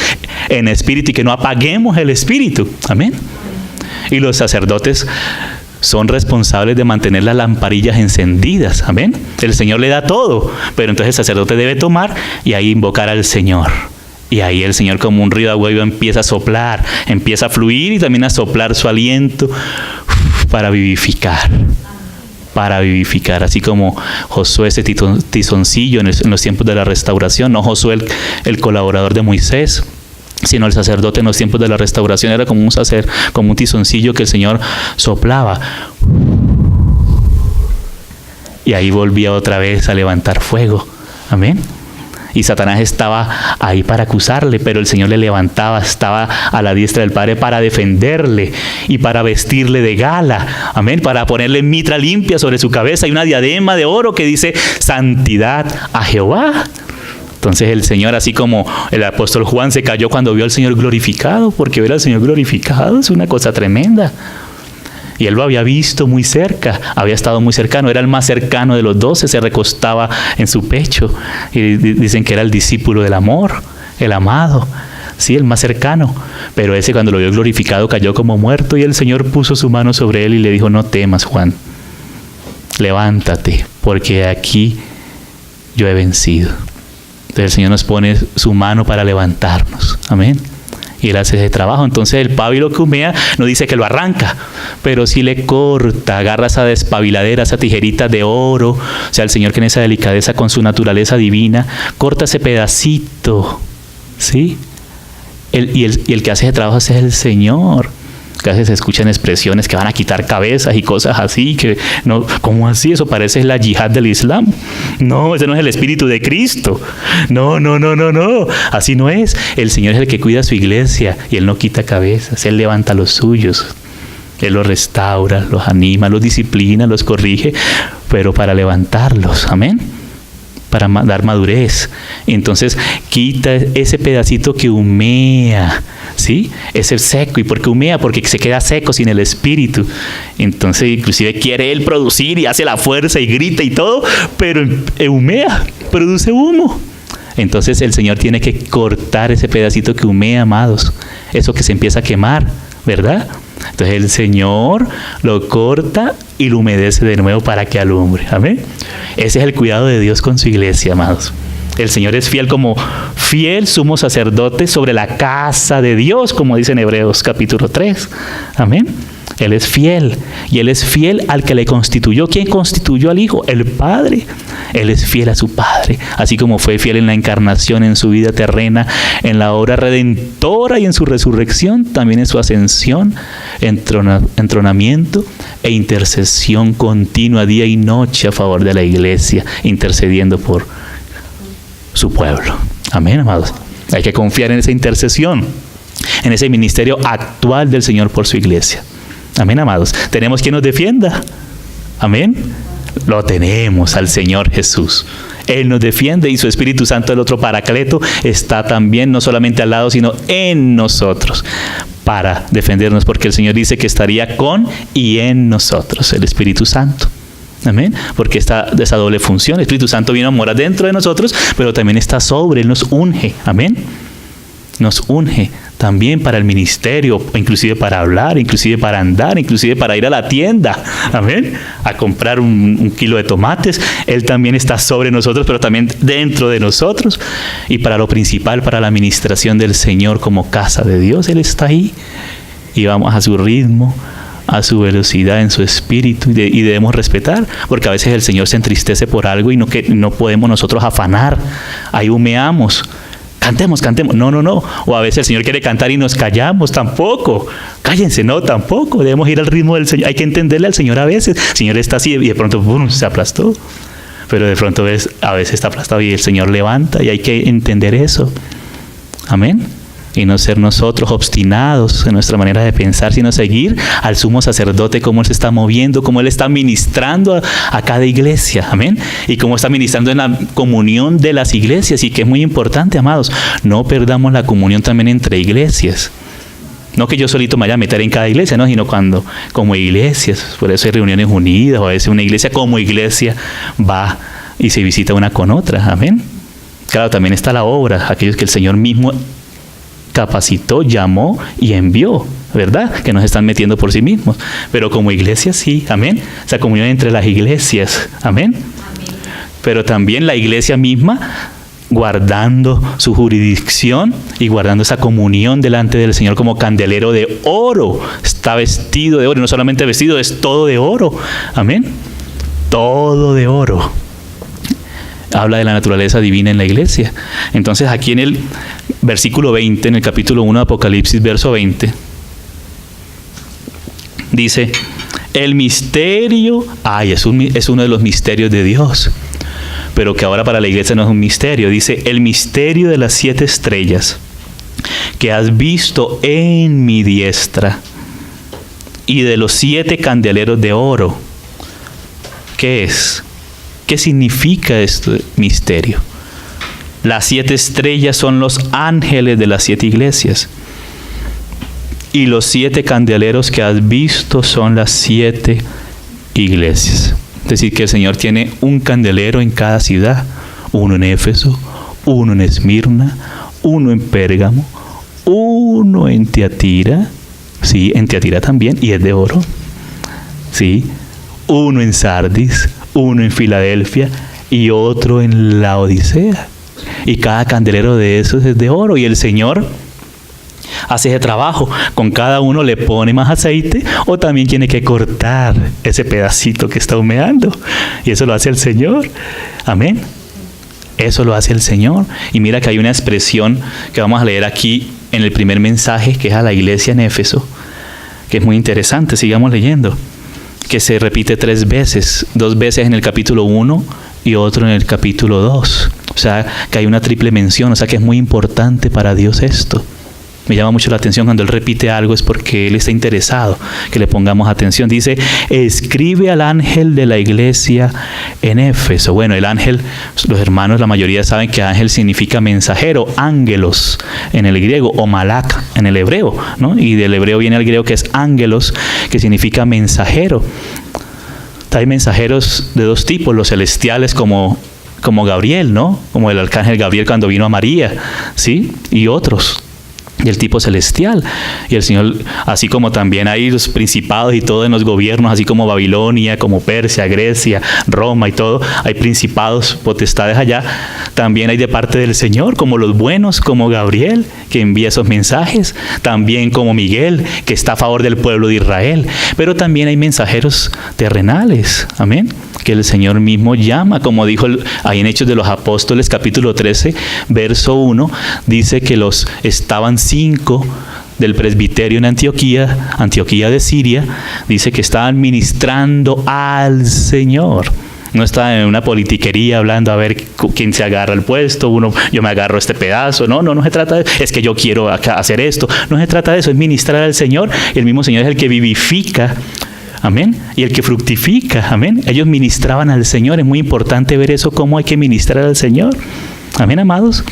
en espíritu y que no apaguemos el espíritu. Amén. Y los sacerdotes son responsables de mantener las lamparillas encendidas. Amén. El Señor le da todo, pero entonces el sacerdote debe tomar y ahí invocar al Señor. Y ahí el Señor, como un río de agua viva, empieza a soplar, empieza a fluir y también a soplar su aliento para vivificar. Para vivificar, así como Josué, ese tizoncillo en los tiempos de la restauración, no Josué el colaborador de Moisés, sino el sacerdote en los tiempos de la restauración era como un tizoncillo que el Señor soplaba. Y ahí volvía otra vez a levantar fuego. Amén. Y Satanás estaba ahí para acusarle, pero el Señor le levantaba, estaba a la diestra del Padre para defenderle y para vestirle de gala, amén, para ponerle mitra limpia sobre su cabeza y una diadema de oro que dice santidad a Jehová. Entonces el Señor, así como el apóstol Juan se cayó cuando vio al Señor glorificado, porque ver al Señor glorificado es una cosa tremenda. Y él lo había visto muy cerca, había estado muy cercano, era el más cercano de los 12, se recostaba en su pecho. Y dicen que era el discípulo del amor, el amado, sí, el más cercano. Pero ese, cuando lo vio glorificado, cayó como muerto y el Señor puso su mano sobre él y le dijo: no temas, Juan, levántate, porque aquí yo he vencido. Entonces el Señor nos pone su mano para levantarnos, amén. Y él hace ese trabajo. Entonces el pábilo que humea no dice que lo arranca, pero sí le corta, agarra esa despabiladera, esa tijerita de oro. O sea, el Señor, que en esa delicadeza con su naturaleza divina, corta ese pedacito, ¿sí? Y el que hace ese trabajo es el Señor. Que a veces se escuchan expresiones que van a quitar cabezas y cosas así, que no, ¿cómo así? Eso parece la yihad del Islam. No, ese no es el Espíritu de Cristo. No, así no es. El Señor es el que cuida su iglesia y Él no quita cabezas, Él levanta los suyos. Él los restaura, los anima, los disciplina, los corrige, pero para levantarlos, amén, para dar madurez. Entonces quita ese pedacito que humea, ¿sí? Ese seco. ¿Y por qué humea? Porque se queda seco sin el Espíritu. Entonces inclusive quiere él producir y hace la fuerza y grita y todo, pero humea, produce humo. Entonces el Señor tiene que cortar ese pedacito que humea, amados. Eso que se empieza a quemar, ¿verdad? Entonces el Señor lo corta y lo humedece de nuevo para que alumbre. Amén. Ese es el cuidado de Dios con su iglesia, amados. El Señor es fiel como fiel sumo sacerdote sobre la casa de Dios, como dice en Hebreos capítulo 3. Amén. Él es fiel, y Él es fiel al que le constituyó. ¿Quién constituyó al Hijo? El Padre. Él es fiel a su Padre, así como fue fiel en la encarnación, en su vida terrena, en la obra redentora y en su resurrección, también en su ascensión, entronamiento e intercesión continua día y noche a favor de la iglesia, intercediendo por su pueblo. Amén, amados. Hay que confiar en esa intercesión, en ese ministerio actual del Señor por su iglesia. Amén, amados. Tenemos quien nos defienda. Amén. Lo tenemos al Señor Jesús. Él nos defiende y su Espíritu Santo, el otro Paracleto, está también no solamente al lado, sino en nosotros para defendernos, porque el Señor dice que estaría con y en nosotros, el Espíritu Santo. Amén. Porque está de esa doble función. El Espíritu Santo viene a morar dentro de nosotros, pero también está sobre, Él nos unge. Amén. Nos unge también para el ministerio, inclusive para hablar, inclusive para andar, inclusive para ir a la tienda, amén, a comprar un kilo de tomates. Él también está sobre nosotros, pero también dentro de nosotros. Y para lo principal, para la administración del Señor como casa de Dios, Él está ahí. Y vamos a su ritmo, a su velocidad, en su espíritu, y debemos respetar, porque a veces el Señor se entristece por algo y no podemos nosotros afanar. Ahí humeamos. Cantemos. No. O a veces el Señor quiere cantar y nos callamos. Tampoco. Cállense, no, tampoco. Debemos ir al ritmo del Señor. Hay que entenderle al Señor a veces. El Señor está así y de pronto ¡bum!, se aplastó. Pero de pronto a veces está aplastado y el Señor levanta, y hay que entender eso. Amén. y no ser nosotros obstinados en nuestra manera de pensar, sino seguir al sumo sacerdote, cómo él se está moviendo, cómo él está ministrando a cada iglesia, amén, y cómo está ministrando en la comunión de las iglesias, y que es muy importante, amados, no perdamos la comunión también entre iglesias. No que yo solito me vaya a meter en cada iglesia, no, sino cuando como iglesias, por eso hay reuniones unidas, o a veces una iglesia como iglesia va y se visita una con otra, amén. Claro, también está la obra, aquellos que el Señor mismo capacitó, llamó y envió, ¿verdad? Que nos están metiendo por sí mismos. Pero como iglesia sí, amén. Esa comunión entre las iglesias, amén. Pero también la iglesia misma guardando su jurisdicción y guardando esa comunión delante del Señor como candelero de oro. Está vestido de oro, y no solamente vestido, es todo de oro, amén. Todo de oro. Habla de la naturaleza divina en la iglesia. Entonces aquí en el versículo 20, en el capítulo 1 de Apocalipsis, verso 20, dice, el misterio, es uno de los misterios de Dios, pero que ahora para la iglesia no es un misterio. Dice, el misterio de las 7 estrellas que has visto en mi diestra y de los 7 candeleros de oro. ¿Qué es? ¿Qué significa este misterio? Las 7 estrellas son los ángeles de las 7 iglesias. Y los 7 candeleros que has visto son las 7 iglesias. Es decir, que el Señor tiene un candelero en cada ciudad. Uno en Éfeso, uno en Esmirna, uno en Pérgamo, uno en Tiatira. Sí, en Tiatira también, y es de oro. Sí, uno en Sardis, uno en Filadelfia y otro en Laodicea. Y cada candelero de esos es de oro. Y el Señor hace ese trabajo. Con cada uno le pone más aceite, o también tiene que cortar ese pedacito que está humeando. Y eso lo hace el Señor. Amén. Eso lo hace el Señor. Y mira que hay una expresión que vamos a leer aquí en el primer mensaje, que es a la iglesia en Éfeso, que es muy interesante. Sigamos leyendo. Que se repite 3 veces, 2 veces en el capítulo 1 y otro en el capítulo 2. O sea, que hay una triple mención, o sea que es muy importante para Dios esto. Me llama mucho la atención cuando Él repite algo, es porque Él está interesado que le pongamos atención. Dice, escribe al ángel de la iglesia en Éfeso. Bueno, el ángel, los hermanos, la mayoría saben que ángel significa mensajero, ángelos en el griego, o malak en el hebreo, ¿no? Y del hebreo viene el griego que es ángelos, que significa mensajero. Hay mensajeros de 2 tipos, los celestiales como Gabriel, ¿no? Como el arcángel Gabriel cuando vino a María, ¿sí? Y otros del tipo celestial. Y el Señor, así como también hay los principados y todo en los gobiernos, así como Babilonia, como Persia, Grecia, Roma y todo, hay principados, potestades allá, también hay de parte del Señor, como los buenos, como Gabriel, que envía esos mensajes, también como Miguel, que está a favor del pueblo de Israel, pero también hay mensajeros terrenales, amén, que el Señor mismo llama, como dijo ahí en Hechos de los Apóstoles, capítulo 13, verso 1, dice que estaban 5 del presbiterio en Antioquía de Siria, dice que estaban ministrando al Señor. No está en una politiquería hablando a ver quién se agarra el puesto, yo me agarro este pedazo. No se trata de es que yo quiero hacer esto. No se trata de eso, es ministrar al Señor. El mismo Señor es el que vivifica, amén, y el que fructifica, amén. Ellos ministraban al Señor. Es muy importante ver eso, cómo hay que ministrar al Señor. Amén, amados.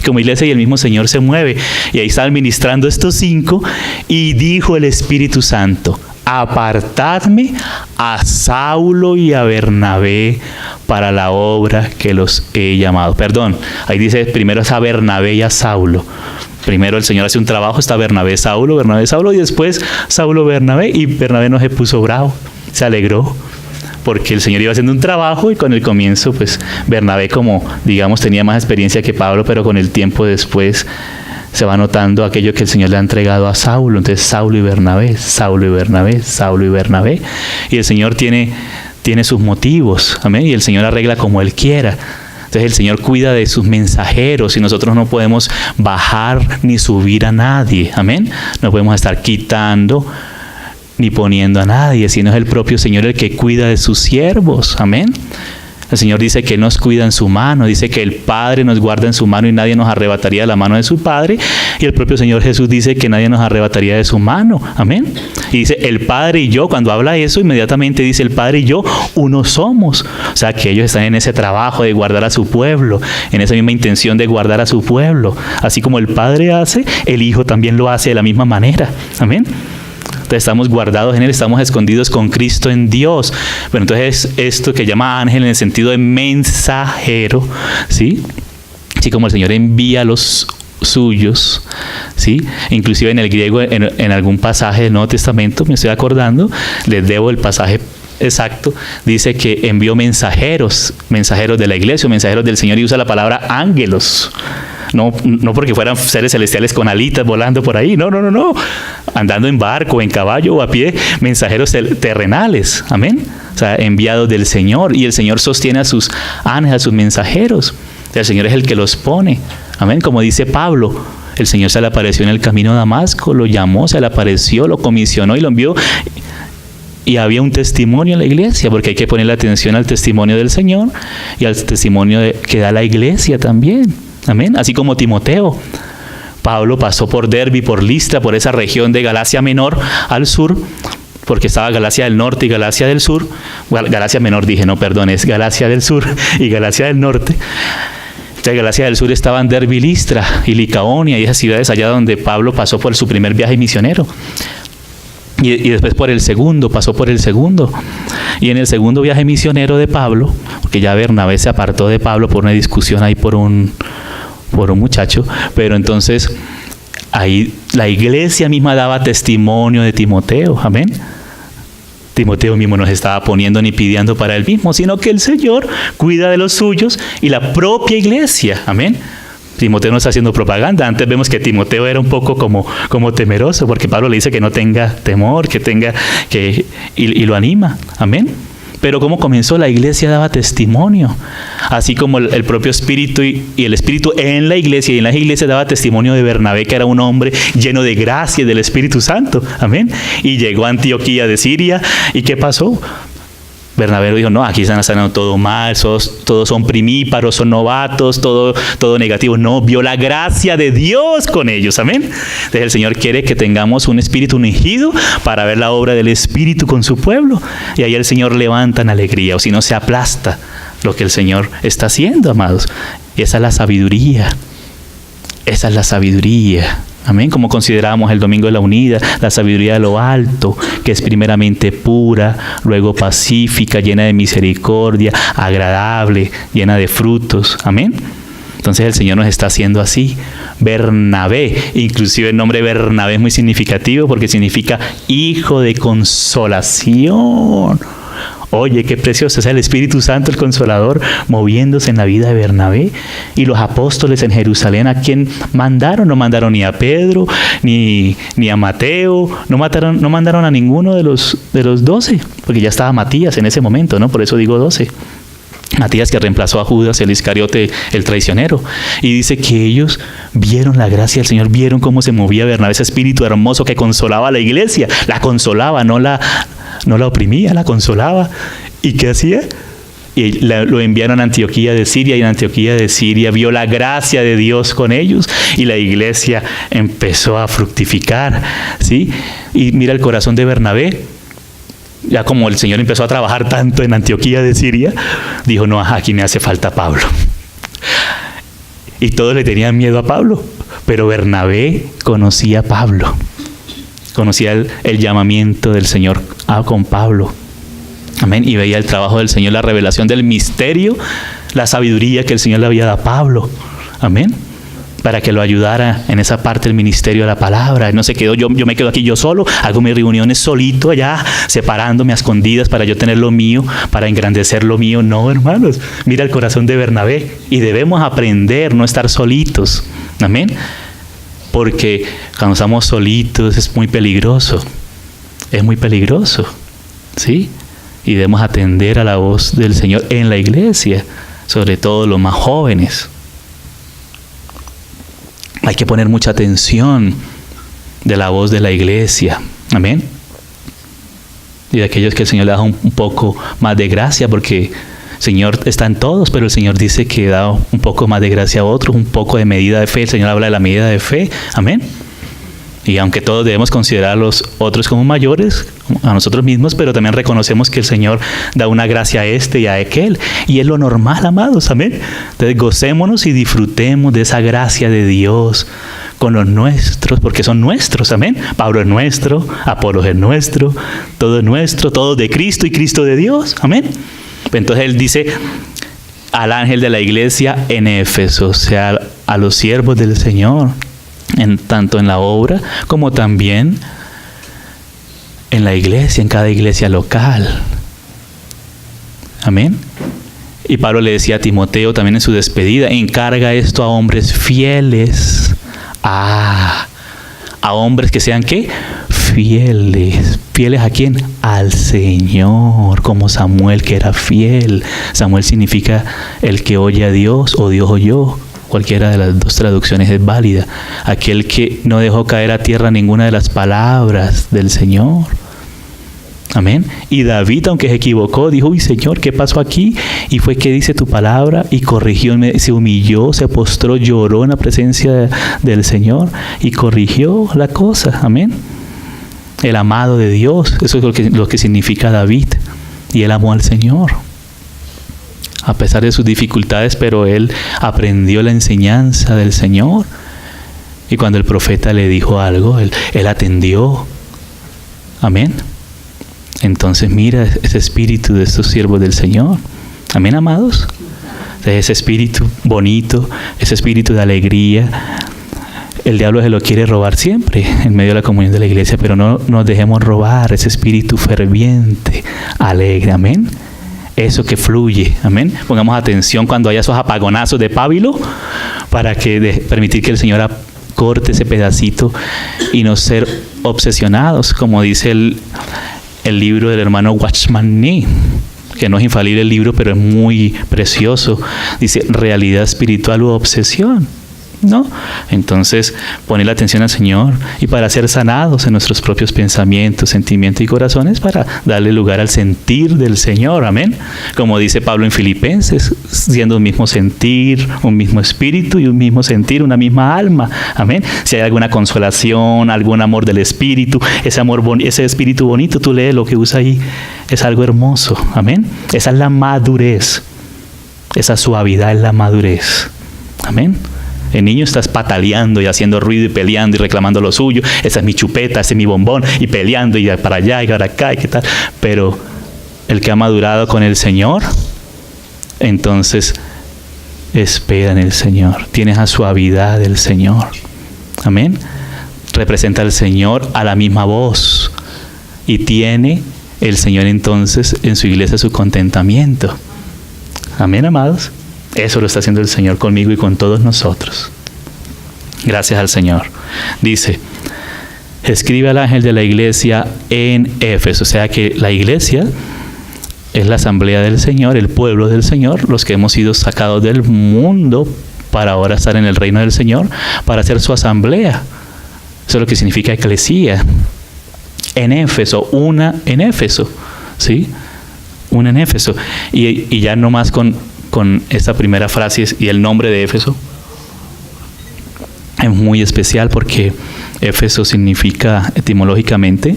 Como iglesia, y el mismo Señor se mueve. Y ahí estaban ministrando estos 5, y dijo el Espíritu Santo, apartadme a Saulo y a Bernabé para la obra que los he llamado. Perdón, ahí dice primero es a Bernabé y a Saulo. Primero el Señor hace un trabajo, está Bernabé, Saulo, y después Saulo, Bernabé, y Bernabé no se puso bravo, se alegró, porque el Señor iba haciendo un trabajo, y con el comienzo, pues Bernabé, como digamos, tenía más experiencia que Pablo, pero con el tiempo después se va notando aquello que el Señor le ha entregado a Saulo. Entonces Saulo y Bernabé, Saulo y Bernabé, Saulo y Bernabé. Y el Señor tiene sus motivos, amén, y el Señor arregla como Él quiera. Entonces el Señor cuida de sus mensajeros, y nosotros no podemos bajar ni subir a nadie, amén. No podemos estar quitando ni poniendo a nadie, sino es el propio Señor el que cuida de sus siervos, amén. El Señor dice que nos cuida en su mano, dice que el Padre nos guarda en su mano y nadie nos arrebataría de la mano de su Padre. Y el propio Señor Jesús dice que nadie nos arrebataría de su mano. Amén. Y dice el Padre y yo, cuando habla eso, inmediatamente dice el Padre y yo, uno somos. O sea, que ellos están en ese trabajo de guardar a su pueblo, en esa misma intención de guardar a su pueblo. Así como el Padre hace, el Hijo también lo hace de la misma manera. Amén. Entonces estamos guardados en Él, estamos escondidos con Cristo en Dios. Bueno, entonces esto que llama ángel en el sentido de mensajero, ¿sí? Así como el Señor envía a los suyos, ¿sí? Inclusive en el griego, en algún pasaje del Nuevo Testamento, me estoy acordando, les debo el pasaje exacto, dice que envió mensajeros de la iglesia, mensajeros del Señor, y usa la palabra ángelos. No porque fueran seres celestiales con alitas volando por ahí, no, andando en barco, en caballo o a pie, mensajeros terrenales, amén, o sea, enviados del Señor, y el Señor sostiene a sus ángeles, a sus mensajeros, el Señor es el que los pone, amén, como dice Pablo, el Señor se le apareció en el camino a Damasco, lo llamó, se le apareció, lo comisionó y lo envió, y había un testimonio en la iglesia, porque hay que ponerle atención al testimonio del Señor y al testimonio que da la iglesia también. Amén. Así como Timoteo. Pablo pasó por Derbe, por Listra, por esa región de Galacia Menor al sur, porque estaba Galacia del Norte y Galacia del Sur. Bueno, Galacia Menor dije, no, perdón, es Galacia del Sur y Galacia del Norte. Entonces, Galacia del Sur estaban Derbe, Listra y Licaonia y esas ciudades allá donde Pablo pasó por su primer viaje misionero. Y después pasó por el segundo. Y en el segundo viaje misionero de Pablo, porque ya Bernabé se apartó de Pablo por una discusión ahí por un muchacho, pero entonces ahí la iglesia misma daba testimonio de Timoteo, amén. Timoteo mismo no se estaba poniendo ni pidiendo para él mismo, sino que el Señor cuida de los suyos y la propia iglesia, amén. Timoteo no está haciendo propaganda. Antes vemos que Timoteo era un poco como temeroso, porque Pablo le dice que no tenga temor, y lo anima. Amén. Pero ¿cómo comenzó? La iglesia daba testimonio. Así como el propio Espíritu y el Espíritu en la iglesia y en las iglesias daba testimonio de Bernabé, que era un hombre lleno de gracia y del Espíritu Santo. Amén. Y llegó a Antioquía de Siria. ¿Y qué pasó? Bernabé dijo, no, aquí están haciendo todo mal, todos son primíparos, son novatos, todo negativo. No, vio la gracia de Dios con ellos, amén. Entonces el Señor quiere que tengamos un espíritu ungido para ver la obra del Espíritu con su pueblo. Y ahí el Señor levanta en alegría, o si no se aplasta lo que el Señor está haciendo, amados. Y esa es la sabiduría. Esa es la sabiduría. Amén, como consideramos el Domingo de la Unida, la sabiduría de lo alto, que es primeramente pura, luego pacífica, llena de misericordia, agradable, llena de frutos. Amén. Entonces el Señor nos está haciendo así. Bernabé, inclusive el nombre Bernabé es muy significativo porque significa hijo de consolación. Oye, qué precioso, es el Espíritu Santo, el Consolador, moviéndose en la vida de Bernabé. Y los apóstoles en Jerusalén, ¿a quién mandaron? No mandaron ni a Pedro, ni a Mateo, no mandaron a ninguno de los 12, porque ya estaba Matías en ese momento, ¿no? Por eso digo 12. Matías, que reemplazó a Judas, el Iscariote, el traicionero. Y dice que ellos vieron la gracia del Señor, vieron cómo se movía Bernabé, ese espíritu hermoso que consolaba a la iglesia, la consolaba, no la oprimía, la consolaba. ¿Y qué hacía? Y lo enviaron a Antioquía de Siria, y en Antioquía de Siria vio la gracia de Dios con ellos, y la iglesia empezó a fructificar, ¿sí? Y mira el corazón de Bernabé. Ya como el Señor empezó a trabajar tanto en Antioquía de Siria, dijo, no, aquí me hace falta Pablo. Y todos le tenían miedo a Pablo, pero Bernabé conocía a Pablo. Conocía el llamamiento del Señor con Pablo. Amén. Y veía el trabajo del Señor, la revelación del misterio, la sabiduría que el Señor le había dado a Pablo. Amén. Para que lo ayudara en esa parte del ministerio de la palabra. Él no se quedó, yo me quedo aquí yo solo, hago mis reuniones solito allá, separándome a escondidas para yo tener lo mío, para engrandecer lo mío. No, hermanos, mira el corazón de Bernabé. Y debemos aprender, no estar solitos. Amén. Porque cuando estamos solitos es muy peligroso. Es muy peligroso. ¿Sí? Y debemos atender a la voz del Señor en la iglesia, sobre todo los más jóvenes. Hay que poner mucha atención de la voz de la iglesia. Amén. Y de aquellos que el Señor le da un poco más de gracia, porque Señor está en todos, pero el Señor dice que da un poco más de gracia a otros, un poco de medida de fe. El Señor habla de la medida de fe. Amén. Y aunque todos debemos considerar a los otros como mayores, a nosotros mismos, pero también reconocemos que el Señor da una gracia a este y a aquel. Y es lo normal, amados. Amén. Entonces gocémonos y disfrutemos de esa gracia de Dios con los nuestros, porque son nuestros. Amén. Pablo es nuestro, Apolos es nuestro, todo de Cristo y Cristo de Dios. Amén. Entonces él dice al ángel de la iglesia en Éfeso, o sea, a los siervos del Señor, tanto en la obra como también en la iglesia, en cada iglesia local. Amén. Y Pablo le decía a Timoteo también en su despedida, encarga esto a hombres fieles. A hombres que sean ¿qué? Fieles. ¿Fieles a quién? Al Señor, como Samuel, que era fiel. Samuel significa el que oye a Dios, o Dios oyó. Cualquiera de las dos traducciones es válida. Aquel que no dejó caer a tierra ninguna de las palabras del Señor. Amén. Y David, aunque se equivocó, dijo, uy, Señor, ¿qué pasó aquí? Y fue que dice tu palabra, y corrigió, se humilló, se postró, lloró en la presencia del Señor y corrigió la cosa. Amén. El amado de Dios, eso es lo que significa David. Y él amó al Señor, a pesar de sus dificultades, pero él aprendió la enseñanza del Señor. Y cuando el profeta le dijo algo, él atendió. Amén. Entonces mira ese espíritu de estos siervos del Señor. Amén, amados. Ese espíritu bonito, ese espíritu de alegría. El diablo se lo quiere robar siempre en medio de la comunión de la iglesia, pero no nos dejemos robar ese espíritu ferviente, alegre. Amén. Eso que fluye. Amén. Pongamos atención cuando haya esos apagonazos de pábilo para permitir que el Señor corte ese pedacito y no ser obsesionados, como dice el libro del hermano Watchman Nee, que no es infalible el libro, pero es muy precioso. Dice, realidad espiritual u obsesión, ¿no? Entonces, poner la atención al Señor, y para ser sanados en nuestros propios pensamientos, sentimientos y corazones, para darle lugar al sentir del Señor. Amén. Como dice Pablo en Filipenses, siendo un mismo sentir, un mismo espíritu y un mismo sentir, una misma alma. Amén. Si hay alguna consolación, algún amor del espíritu, ese espíritu bonito, tú lees lo que usa ahí, es algo hermoso. Amén. Esa es la madurez. Esa suavidad es la madurez. Amén. El niño estás pataleando y haciendo ruido y peleando y reclamando lo suyo. Esa es mi chupeta, ese es mi bombón, y peleando y para allá y para acá y qué tal. Pero el que ha madurado con el Señor, entonces espera en el Señor. Tienes la suavidad del Señor. Amén. Representa al Señor a la misma voz. Y tiene el Señor entonces en su iglesia su contentamiento. Amén, amados. Eso lo está haciendo el Señor conmigo y con todos nosotros. Gracias al Señor. Dice, escribe al ángel de la iglesia en Éfeso. O sea que la iglesia es la asamblea del Señor, el pueblo del Señor, los que hemos sido sacados del mundo para ahora estar en el reino del Señor, para hacer su asamblea. Eso es lo que significa eclesía. En Éfeso, una en Éfeso. ¿Sí? Una en Éfeso. Y ya no más con esta primera frase y el nombre de Éfeso es muy especial, porque Éfeso significa etimológicamente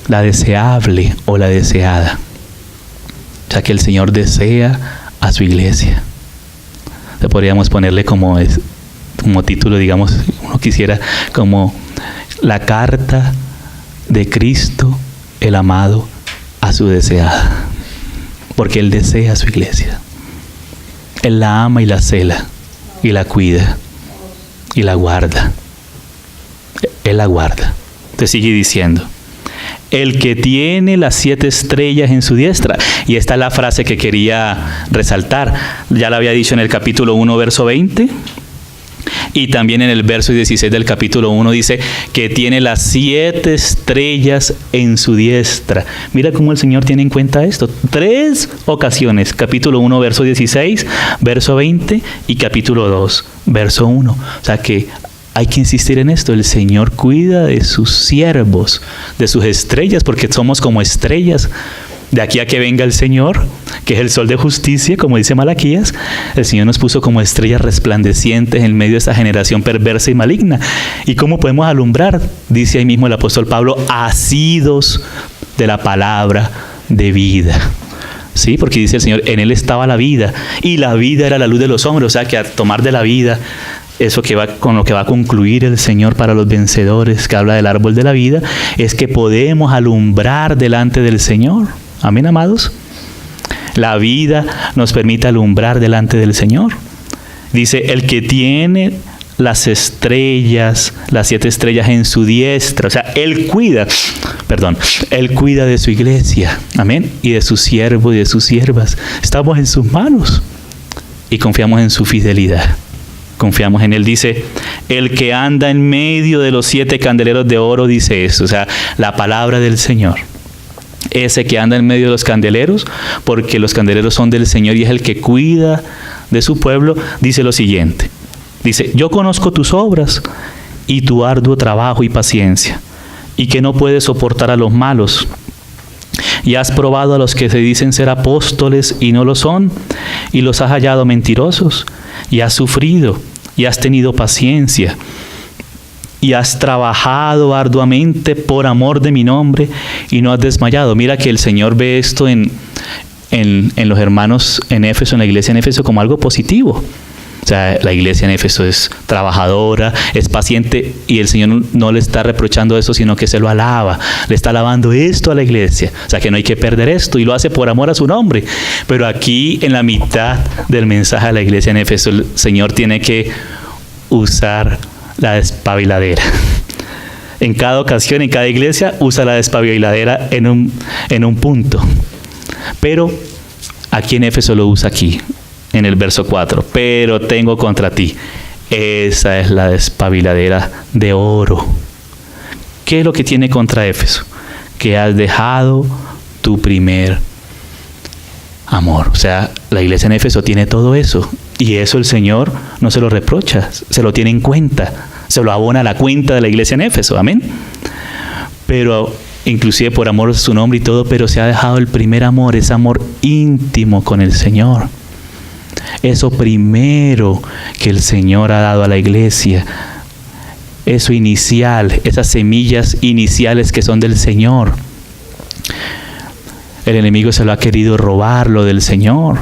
la deseable o la deseada. O sea que el Señor desea a su iglesia. Le podríamos ponerle como título, digamos, uno quisiera, como la carta de Cristo el amado a su deseada, porque Él desea a su iglesia. Él la ama y la cela, y la cuida, y la guarda. Él la guarda. Te sigue diciendo, el que tiene las 7 estrellas en su diestra. Y esta es la frase que quería resaltar. Ya la había dicho en el capítulo 1, verso 20. Y también en el verso 16 del capítulo 1 dice que tiene las 7 estrellas en su diestra. Mira cómo el Señor tiene en cuenta esto. 3 ocasiones. Capítulo 1, verso 16, verso 20 y capítulo 2, verso 1. O sea que hay que insistir en esto. El Señor cuida de sus siervos, de sus estrellas, porque somos como estrellas de aquí a que venga el Señor, que es el sol de justicia, como dice Malaquías, el Señor nos puso como estrellas resplandecientes en medio de esa generación perversa y maligna. ¿Y cómo podemos alumbrar? Dice ahí mismo el apóstol Pablo, asidos de la palabra de vida. Sí, porque dice el Señor, en Él estaba la vida, y la vida era la luz de los hombres. O sea que a tomar de la vida, eso que va con lo que va a concluir el Señor para los vencedores, que habla del árbol de la vida, es que podemos alumbrar delante del Señor. Amén, amados. La vida nos permite alumbrar delante del Señor. Dice, el que tiene las estrellas, las 7 estrellas en su diestra. O sea, Él cuida de su iglesia. Amén. Y de sus siervos y de sus siervas. Estamos en sus manos y confiamos en su fidelidad. Confiamos en Él. Dice, el que anda en medio de los 7 candeleros de oro, dice eso. O sea, la palabra del Señor. Ese que anda en medio de los candeleros, porque los candeleros son del Señor y es el que cuida de su pueblo, dice lo siguiente. Dice, yo conozco tus obras y tu arduo trabajo y paciencia, y que no puedes soportar a los malos. Y has probado a los que se dicen ser apóstoles y no lo son, y los has hallado mentirosos, y has sufrido, y has tenido paciencia, y has trabajado arduamente por amor de mi nombre, y no has desmayado. Mira que el Señor ve esto en los hermanos en Éfeso, en la iglesia en Éfeso, como algo positivo. O sea, la iglesia en Éfeso es trabajadora, es paciente, y el Señor no le está reprochando eso, sino que se lo alaba. Le está alabando esto a la iglesia. O sea, que no hay que perder esto, y lo hace por amor a su nombre. Pero aquí, en la mitad del mensaje a la iglesia en Éfeso, el Señor tiene que usar la despabiladera. En cada ocasión, en cada iglesia, usa la despabiladera en un punto. Pero aquí en Éfeso lo usa aquí, en el verso 4. Pero tengo contra ti. Esa es la despabiladera de oro. ¿Qué es lo que tiene contra Éfeso? Que has dejado tu primer amor. O sea, la iglesia en Éfeso tiene todo eso. Y eso el Señor no se lo reprocha, se lo tiene en cuenta. Se lo abona a la cuenta de la iglesia en Éfeso. Amén. Pero inclusive por amor a su nombre y todo, pero se ha dejado el primer amor, ese amor íntimo con el Señor. Eso primero que el Señor ha dado a la iglesia, eso inicial, esas semillas iniciales que son del Señor. El enemigo se lo ha querido robar, lo del Señor,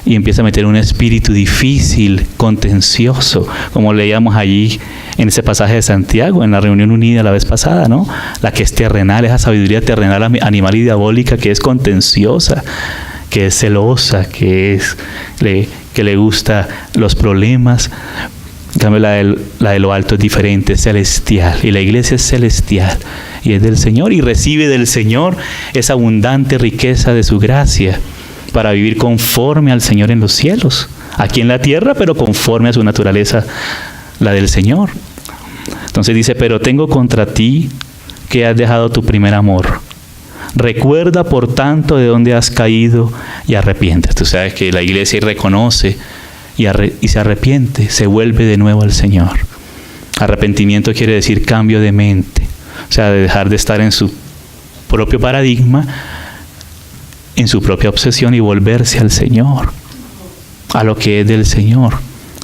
y empieza a meter un espíritu difícil, contencioso, como leíamos allí en ese pasaje de Santiago, en la reunión unida la vez pasada, ¿no? La que es terrenal, esa sabiduría terrenal, animal y diabólica, que es contenciosa, que es celosa, que le gusta los problemas. En cambio, la de lo alto es diferente, es celestial. Y la iglesia es celestial y es del Señor, y recibe del Señor esa abundante riqueza de su gracia para vivir conforme al Señor en los cielos, aquí en la tierra, pero conforme a su naturaleza, la del Señor. Entonces dice, pero tengo contra ti que has dejado tu primer amor. Recuerda, por tanto, de dónde has caído y arrepiéntete. Tú sabes que la iglesia reconoce y se arrepiente, se vuelve de nuevo al Señor. Arrepentimiento quiere decir cambio de mente, o sea, de dejar de estar en su propio paradigma, en su propia obsesión, y volverse al Señor, a lo que es del Señor.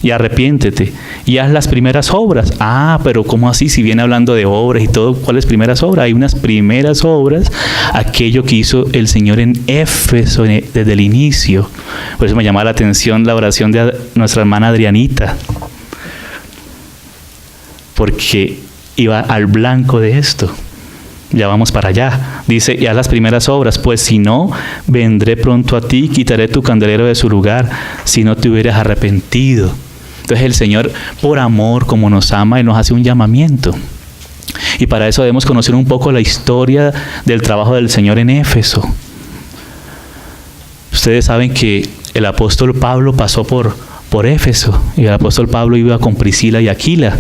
Y arrepiéntete y haz las primeras obras. Ah, pero ¿cómo así? Si viene hablando de obras y todo, ¿cuáles primeras obras? Hay unas primeras obras, aquello que hizo el Señor en Éfeso desde el inicio. Por eso me llamaba la atención la oración de nuestra hermana Adrianita, porque iba al blanco de esto. Ya vamos para allá. Dice, y haz las primeras obras, pues si no, vendré pronto a ti y quitaré tu candelero de su lugar, si no te hubieras arrepentido. Entonces el Señor, por amor, como nos ama, Él nos hace un llamamiento. Y para eso debemos conocer un poco la historia del trabajo del Señor en Éfeso. Ustedes saben que el apóstol Pablo pasó por Éfeso, y el apóstol Pablo iba con Priscila y Aquila.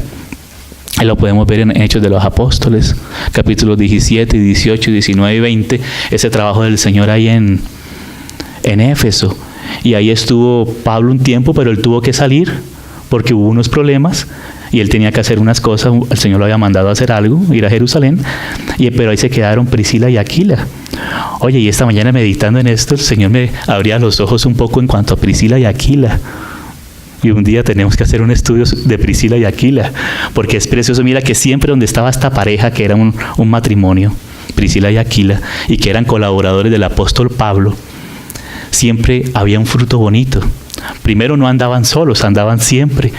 Y lo podemos ver en Hechos de los Apóstoles, capítulos 17, 18, 19 y 20, ese trabajo del Señor ahí en Éfeso. Y ahí estuvo Pablo un tiempo, pero él tuvo que salir porque hubo unos problemas, y él tenía que hacer unas cosas, el Señor lo había mandado a hacer algo, ir a Jerusalén, pero ahí se quedaron Priscila y Aquila. Oye, y esta mañana meditando en esto, el Señor me abría los ojos un poco en cuanto a Priscila y Aquila. Y un día tenemos que hacer un estudio de Priscila y Aquila, porque es precioso. Mira que siempre donde estaba esta pareja, que era un matrimonio, Priscila y Aquila, y que eran colaboradores del apóstol Pablo, siempre había un fruto bonito. Primero no andaban solos, andaban siempre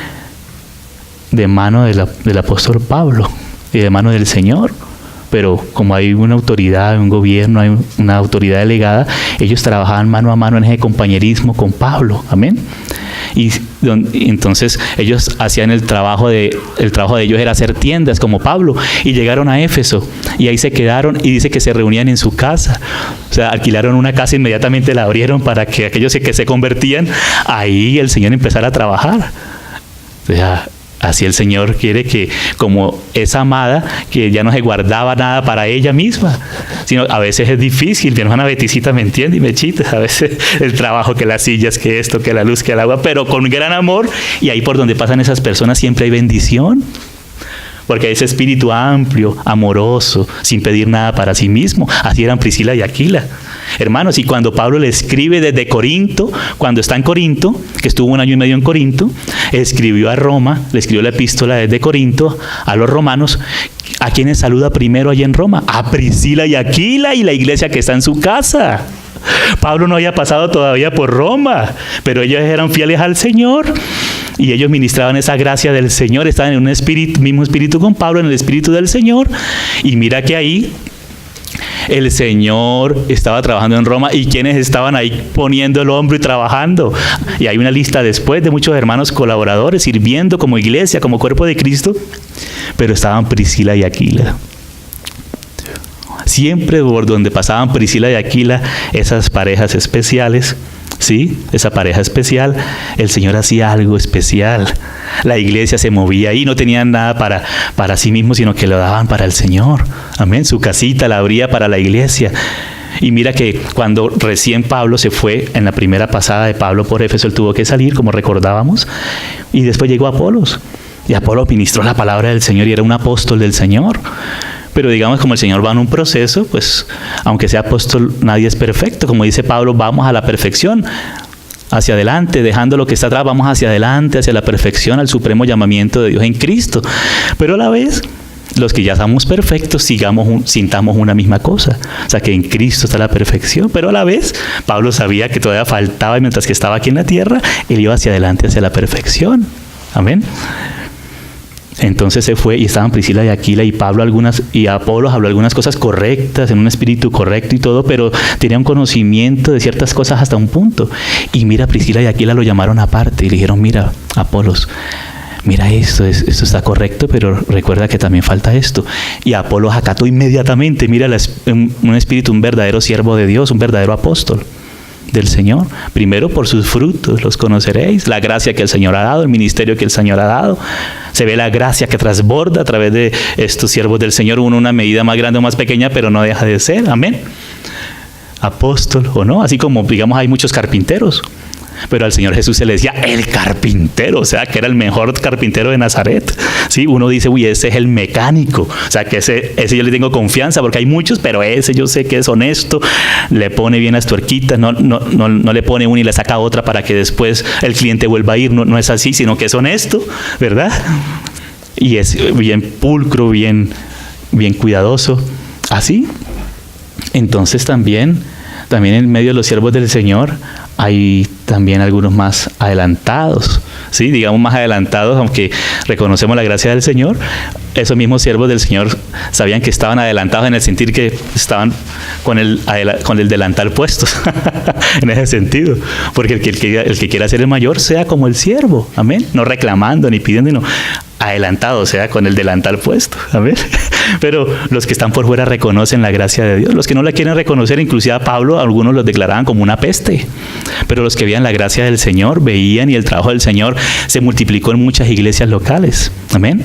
de mano del apóstol Pablo y de mano del Señor. Pero como hay una autoridad, un gobierno, hay una autoridad delegada, ellos trabajaban mano a mano en ese compañerismo con Pablo. Amén. Y entonces ellos hacían el trabajo de ellos era hacer tiendas como Pablo, y llegaron a Éfeso y ahí se quedaron, y dice que se reunían en su casa. O sea, alquilaron una casa, inmediatamente la abrieron para que aquellos que se convertían, ahí el Señor empezara a trabajar. O sea, así el Señor quiere que, como esa amada que ya no se guardaba nada para ella misma, sino a veces es difícil, mi hermana Beticita me entiende y me chita, a veces el trabajo, que las sillas, que esto, que la luz, que el agua, pero con gran amor, y ahí por donde pasan esas personas siempre hay bendición, porque hay ese espíritu amplio, amoroso, sin pedir nada para sí mismo. Así eran Priscila y Aquila. Hermanos, y cuando Pablo le escribe desde Corinto, cuando está en Corinto, que estuvo 1 año y medio en Corinto, escribió a Roma, le escribió la epístola desde Corinto a los romanos, ¿a quienes saluda primero allí en Roma? A Priscila y Aquila y la iglesia que está en su casa. Pablo no había pasado todavía por Roma, pero ellos eran fieles al Señor y ellos ministraban esa gracia del Señor, estaban en un espíritu, mismo espíritu con Pablo, en el espíritu del Señor. Y mira que ahí el Señor estaba trabajando en Roma, y quienes estaban ahí poniendo el hombro y trabajando. Y hay una lista después de muchos hermanos colaboradores sirviendo como iglesia, como cuerpo de Cristo, pero estaban Priscila y Aquila. Siempre por donde pasaban Priscila y Aquila, esas parejas especiales, ¿sí? Esa pareja especial, el Señor hacía algo especial. La iglesia se movía ahí, no tenían nada para sí mismos, sino que lo daban para el Señor. Amén. Su casita la abría para la iglesia. Y mira que cuando recién Pablo se fue, en la primera pasada de Pablo por Éfeso, él tuvo que salir, como recordábamos, y después llegó Apolos. Y Apolos ministró la palabra del Señor y era un apóstol del Señor. Pero digamos, como el Señor va en un proceso, pues aunque sea apóstol, nadie es perfecto. Como dice Pablo, vamos a la perfección, hacia adelante, dejando lo que está atrás, vamos hacia adelante, hacia la perfección, al supremo llamamiento de Dios en Cristo. Pero a la vez, los que ya somos perfectos, sintamos una misma cosa. O sea, que en Cristo está la perfección, pero a la vez, Pablo sabía que todavía faltaba, y mientras que estaba aquí en la tierra, él iba hacia adelante, hacia la perfección. Amén. Entonces se fue, y estaban Priscila y Aquila, y Pablo y Apolos habló algunas cosas correctas, en un espíritu correcto y todo, pero tenía un conocimiento de ciertas cosas hasta un punto. Y mira, Priscila y Aquila lo llamaron aparte y le dijeron, mira, Apolos, mira esto está correcto, pero recuerda que también falta esto. Y Apolos acató inmediatamente, mira, un espíritu, un verdadero siervo de Dios, un verdadero apóstol del Señor. Primero, por sus frutos los conoceréis, la gracia que el Señor ha dado, el ministerio que el Señor ha dado. Se ve la gracia que transborda a través de estos siervos del Señor, uno una medida más grande o más pequeña, pero no deja de ser, amén, apóstol o no. Así como, digamos, hay muchos carpinteros, pero al Señor Jesús se le decía el carpintero, o sea, que era el mejor carpintero de Nazaret. ¿Sí? Uno dice, uy, ese es el mecánico, o sea, que ese yo le tengo confianza, porque hay muchos, pero ese yo sé que es honesto, le pone bien las tuerquitas, no le pone una y le saca otra para que después el cliente vuelva a ir, no es así, sino que es honesto, ¿verdad? Y es bien pulcro, bien cuidadoso, así. Entonces también en medio de los siervos del Señor hay también algunos más adelantados, ¿sí? Digamos más adelantados, aunque reconocemos la gracia del Señor. Esos mismos siervos del Señor sabían que estaban adelantados en el sentido que estaban con el delantal puesto, en ese sentido. Porque el que quiera ser el mayor sea como el siervo, amén. No reclamando ni pidiendo, sino adelantado, o sea, con el delantal puesto, amén. Pero los que están por fuera reconocen la gracia de Dios. Los que no la quieren reconocer, inclusive a Pablo, algunos los declaraban como una peste. Pero los que veían la gracia del Señor, veían, y el trabajo del Señor se multiplicó en muchas iglesias locales, amén.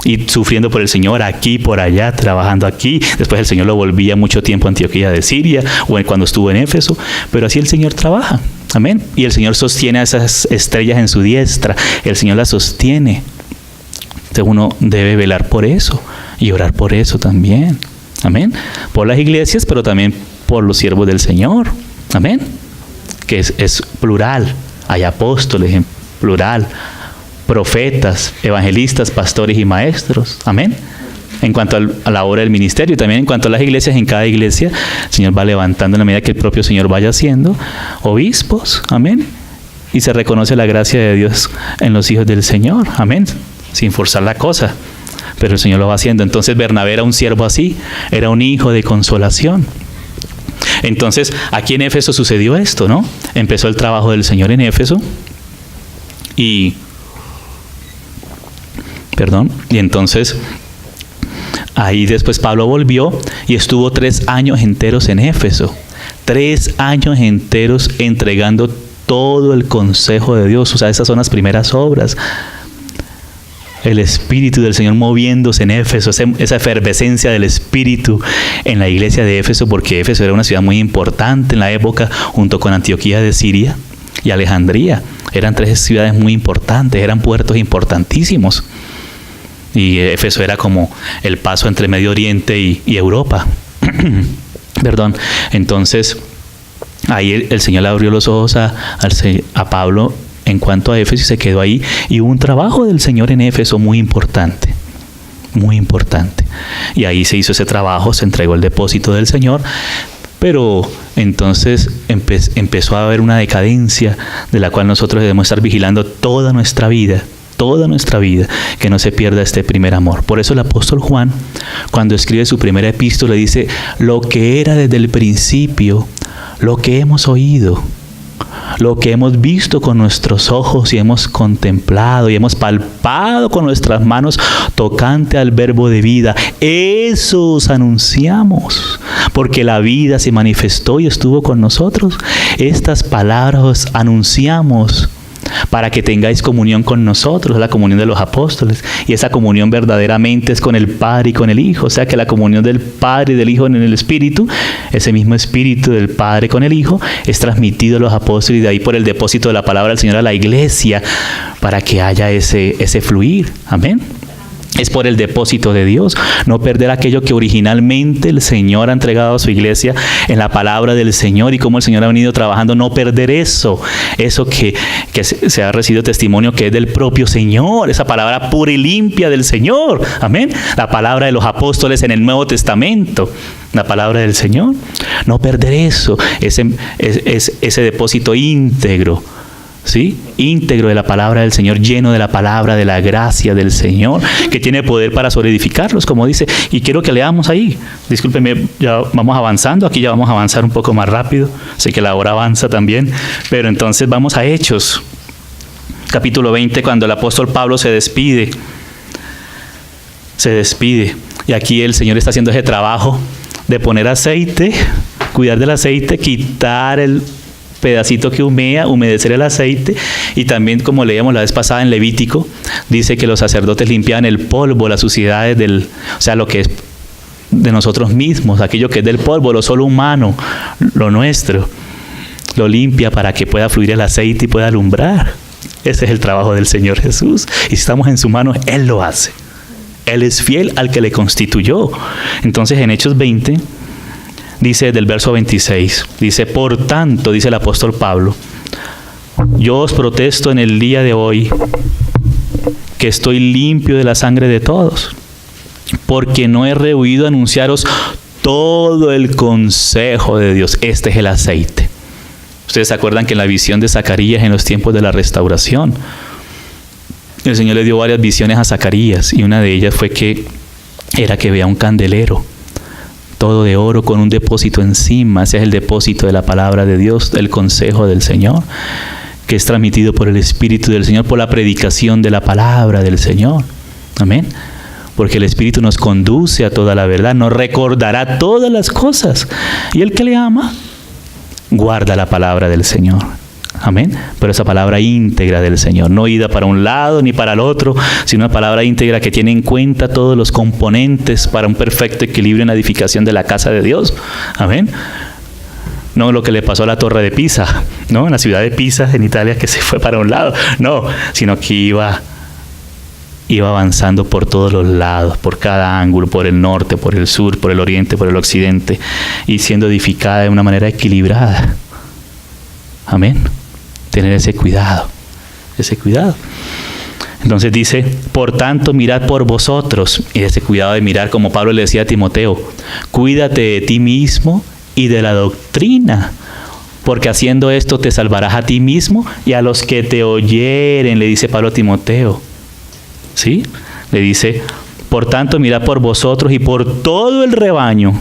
Y sufriendo por el Señor aquí, por allá, trabajando aquí. Después el Señor lo volvía mucho tiempo a Antioquía de Siria, o cuando estuvo en Éfeso. Pero así el Señor trabaja, amén. Y el Señor sostiene a esas estrellas en su diestra. El Señor las sostiene. Entonces uno debe velar por eso y orar por eso también. Amén. Por las iglesias, pero también por los siervos del Señor. Amén. Que es plural. Hay apóstoles en plural, profetas, evangelistas, pastores y maestros. Amén. En cuanto a la obra del ministerio, y también en cuanto a las iglesias, en cada iglesia el Señor va levantando en la medida que el propio Señor vaya haciendo obispos. Amén. Y se reconoce la gracia de Dios en los hijos del Señor. Amén. Sin forzar la cosa. Pero el Señor lo va haciendo. Entonces Bernabé era un siervo así. Era un hijo de consolación. Entonces aquí en Éfeso sucedió esto, ¿no? Empezó el trabajo del Señor en Éfeso. Y entonces ahí después Pablo volvió y estuvo 3 años enteros en Éfeso. 3 años enteros entregando todo el consejo de Dios. O sea, esas son las primeras obras. El Espíritu del Señor moviéndose en Éfeso, esa efervescencia del Espíritu en la iglesia de Éfeso, porque Éfeso era una ciudad muy importante en la época, junto con Antioquía de Siria y Alejandría. Eran 3 ciudades muy importantes, eran puertos importantísimos. Y Éfeso era como el paso entre Medio Oriente y Europa. Entonces, ahí el Señor le abrió los ojos a Pablo en cuanto a Éfeso y se quedó ahí. Y hubo un trabajo del Señor en Éfeso muy importante. Muy importante. Y ahí se hizo ese trabajo, se entregó el depósito del Señor. Pero entonces empezó a haber una decadencia de la cual nosotros debemos estar vigilando toda nuestra vida, que no se pierda este primer amor. Por eso el apóstol Juan, cuando escribe su primera epístola, dice: lo que era desde el principio, lo que hemos oído, lo que hemos visto con nuestros ojos y hemos contemplado y hemos palpado con nuestras manos tocante al verbo de vida, eso os anunciamos, porque la vida se manifestó y estuvo con nosotros. Estas palabras os anunciamos para que tengáis comunión con nosotros, la comunión de los apóstoles. Y esa comunión verdaderamente es con el Padre y con el Hijo. O sea que la comunión del Padre y del Hijo en el Espíritu, ese mismo Espíritu del Padre con el Hijo, es transmitido a los apóstoles y de ahí por el depósito de la palabra del Señor a la iglesia, para que haya ese fluir. Amén. Es por el depósito de Dios, no perder aquello que originalmente el Señor ha entregado a su iglesia en la palabra del Señor y cómo el Señor ha venido trabajando, no perder eso que se ha recibido testimonio que es del propio Señor, esa palabra pura y limpia del Señor, amén, la palabra de los apóstoles en el Nuevo Testamento, la palabra del Señor, no perder eso, ese depósito íntegro. ¿Sí? Íntegro de la palabra del Señor, lleno de la palabra, de la gracia del Señor, que tiene poder para solidificarlos, como dice. Y quiero que leamos ahí. Discúlpenme, ya vamos avanzando. Aquí ya vamos a avanzar un poco más rápido. Sé que la hora avanza también. Pero entonces vamos a Hechos. Capítulo 20, cuando el apóstol Pablo se despide. Y aquí el Señor está haciendo ese trabajo de poner aceite, cuidar del aceite, quitar el pedacito que humea, humedecer el aceite. Y también, como leíamos la vez pasada en Levítico, dice que los sacerdotes limpiaban el polvo, las suciedades o sea, lo que es de nosotros mismos, aquello que es del polvo, lo solo humano, lo nuestro, lo limpia para que pueda fluir el aceite y pueda alumbrar. Ese es el trabajo del Señor Jesús. Y si estamos en su mano, Él lo hace. Él es fiel al que le constituyó. Entonces, en Hechos 20, dice del verso 26, dice: por tanto, dice el apóstol Pablo, yo os protesto en el día de hoy que estoy limpio de la sangre de todos, porque no he rehuido anunciaros todo el consejo de Dios. Este es el aceite. Ustedes se acuerdan que en la visión de Zacarías en los tiempos de la restauración, el Señor le dio varias visiones a Zacarías, y una de ellas fue que vea un candelero todo de oro con un depósito encima. Ese es el depósito de la palabra de Dios, del consejo del Señor, que es transmitido por el Espíritu del Señor, por la predicación de la palabra del Señor. Amén. Porque el Espíritu nos conduce a toda la verdad, nos recordará todas las cosas. Y el que le ama, guarda la palabra del Señor. Amén. Pero esa palabra íntegra del Señor, no ida para un lado ni para el otro, sino una palabra íntegra que tiene en cuenta todos los componentes para un perfecto equilibrio en la edificación de la casa de Dios. Amén. No lo que le pasó a la Torre de Pisa, ¿no? En la ciudad de Pisa, en Italia, que se fue para un lado. No, sino que iba iba avanzando por todos los lados, por cada ángulo, por el norte, por el sur, por el oriente, por el occidente, y siendo edificada de una manera equilibrada. Amén. Tener ese cuidado, ese cuidado. Entonces dice, por tanto, mirad por vosotros, y ese cuidado de mirar, como Pablo le decía a Timoteo, cuídate de ti mismo y de la doctrina, porque haciendo esto te salvarás a ti mismo y a los que te oyeren, le dice Pablo a Timoteo. ¿Sí? Le dice, por tanto, mirad por vosotros y por todo el rebaño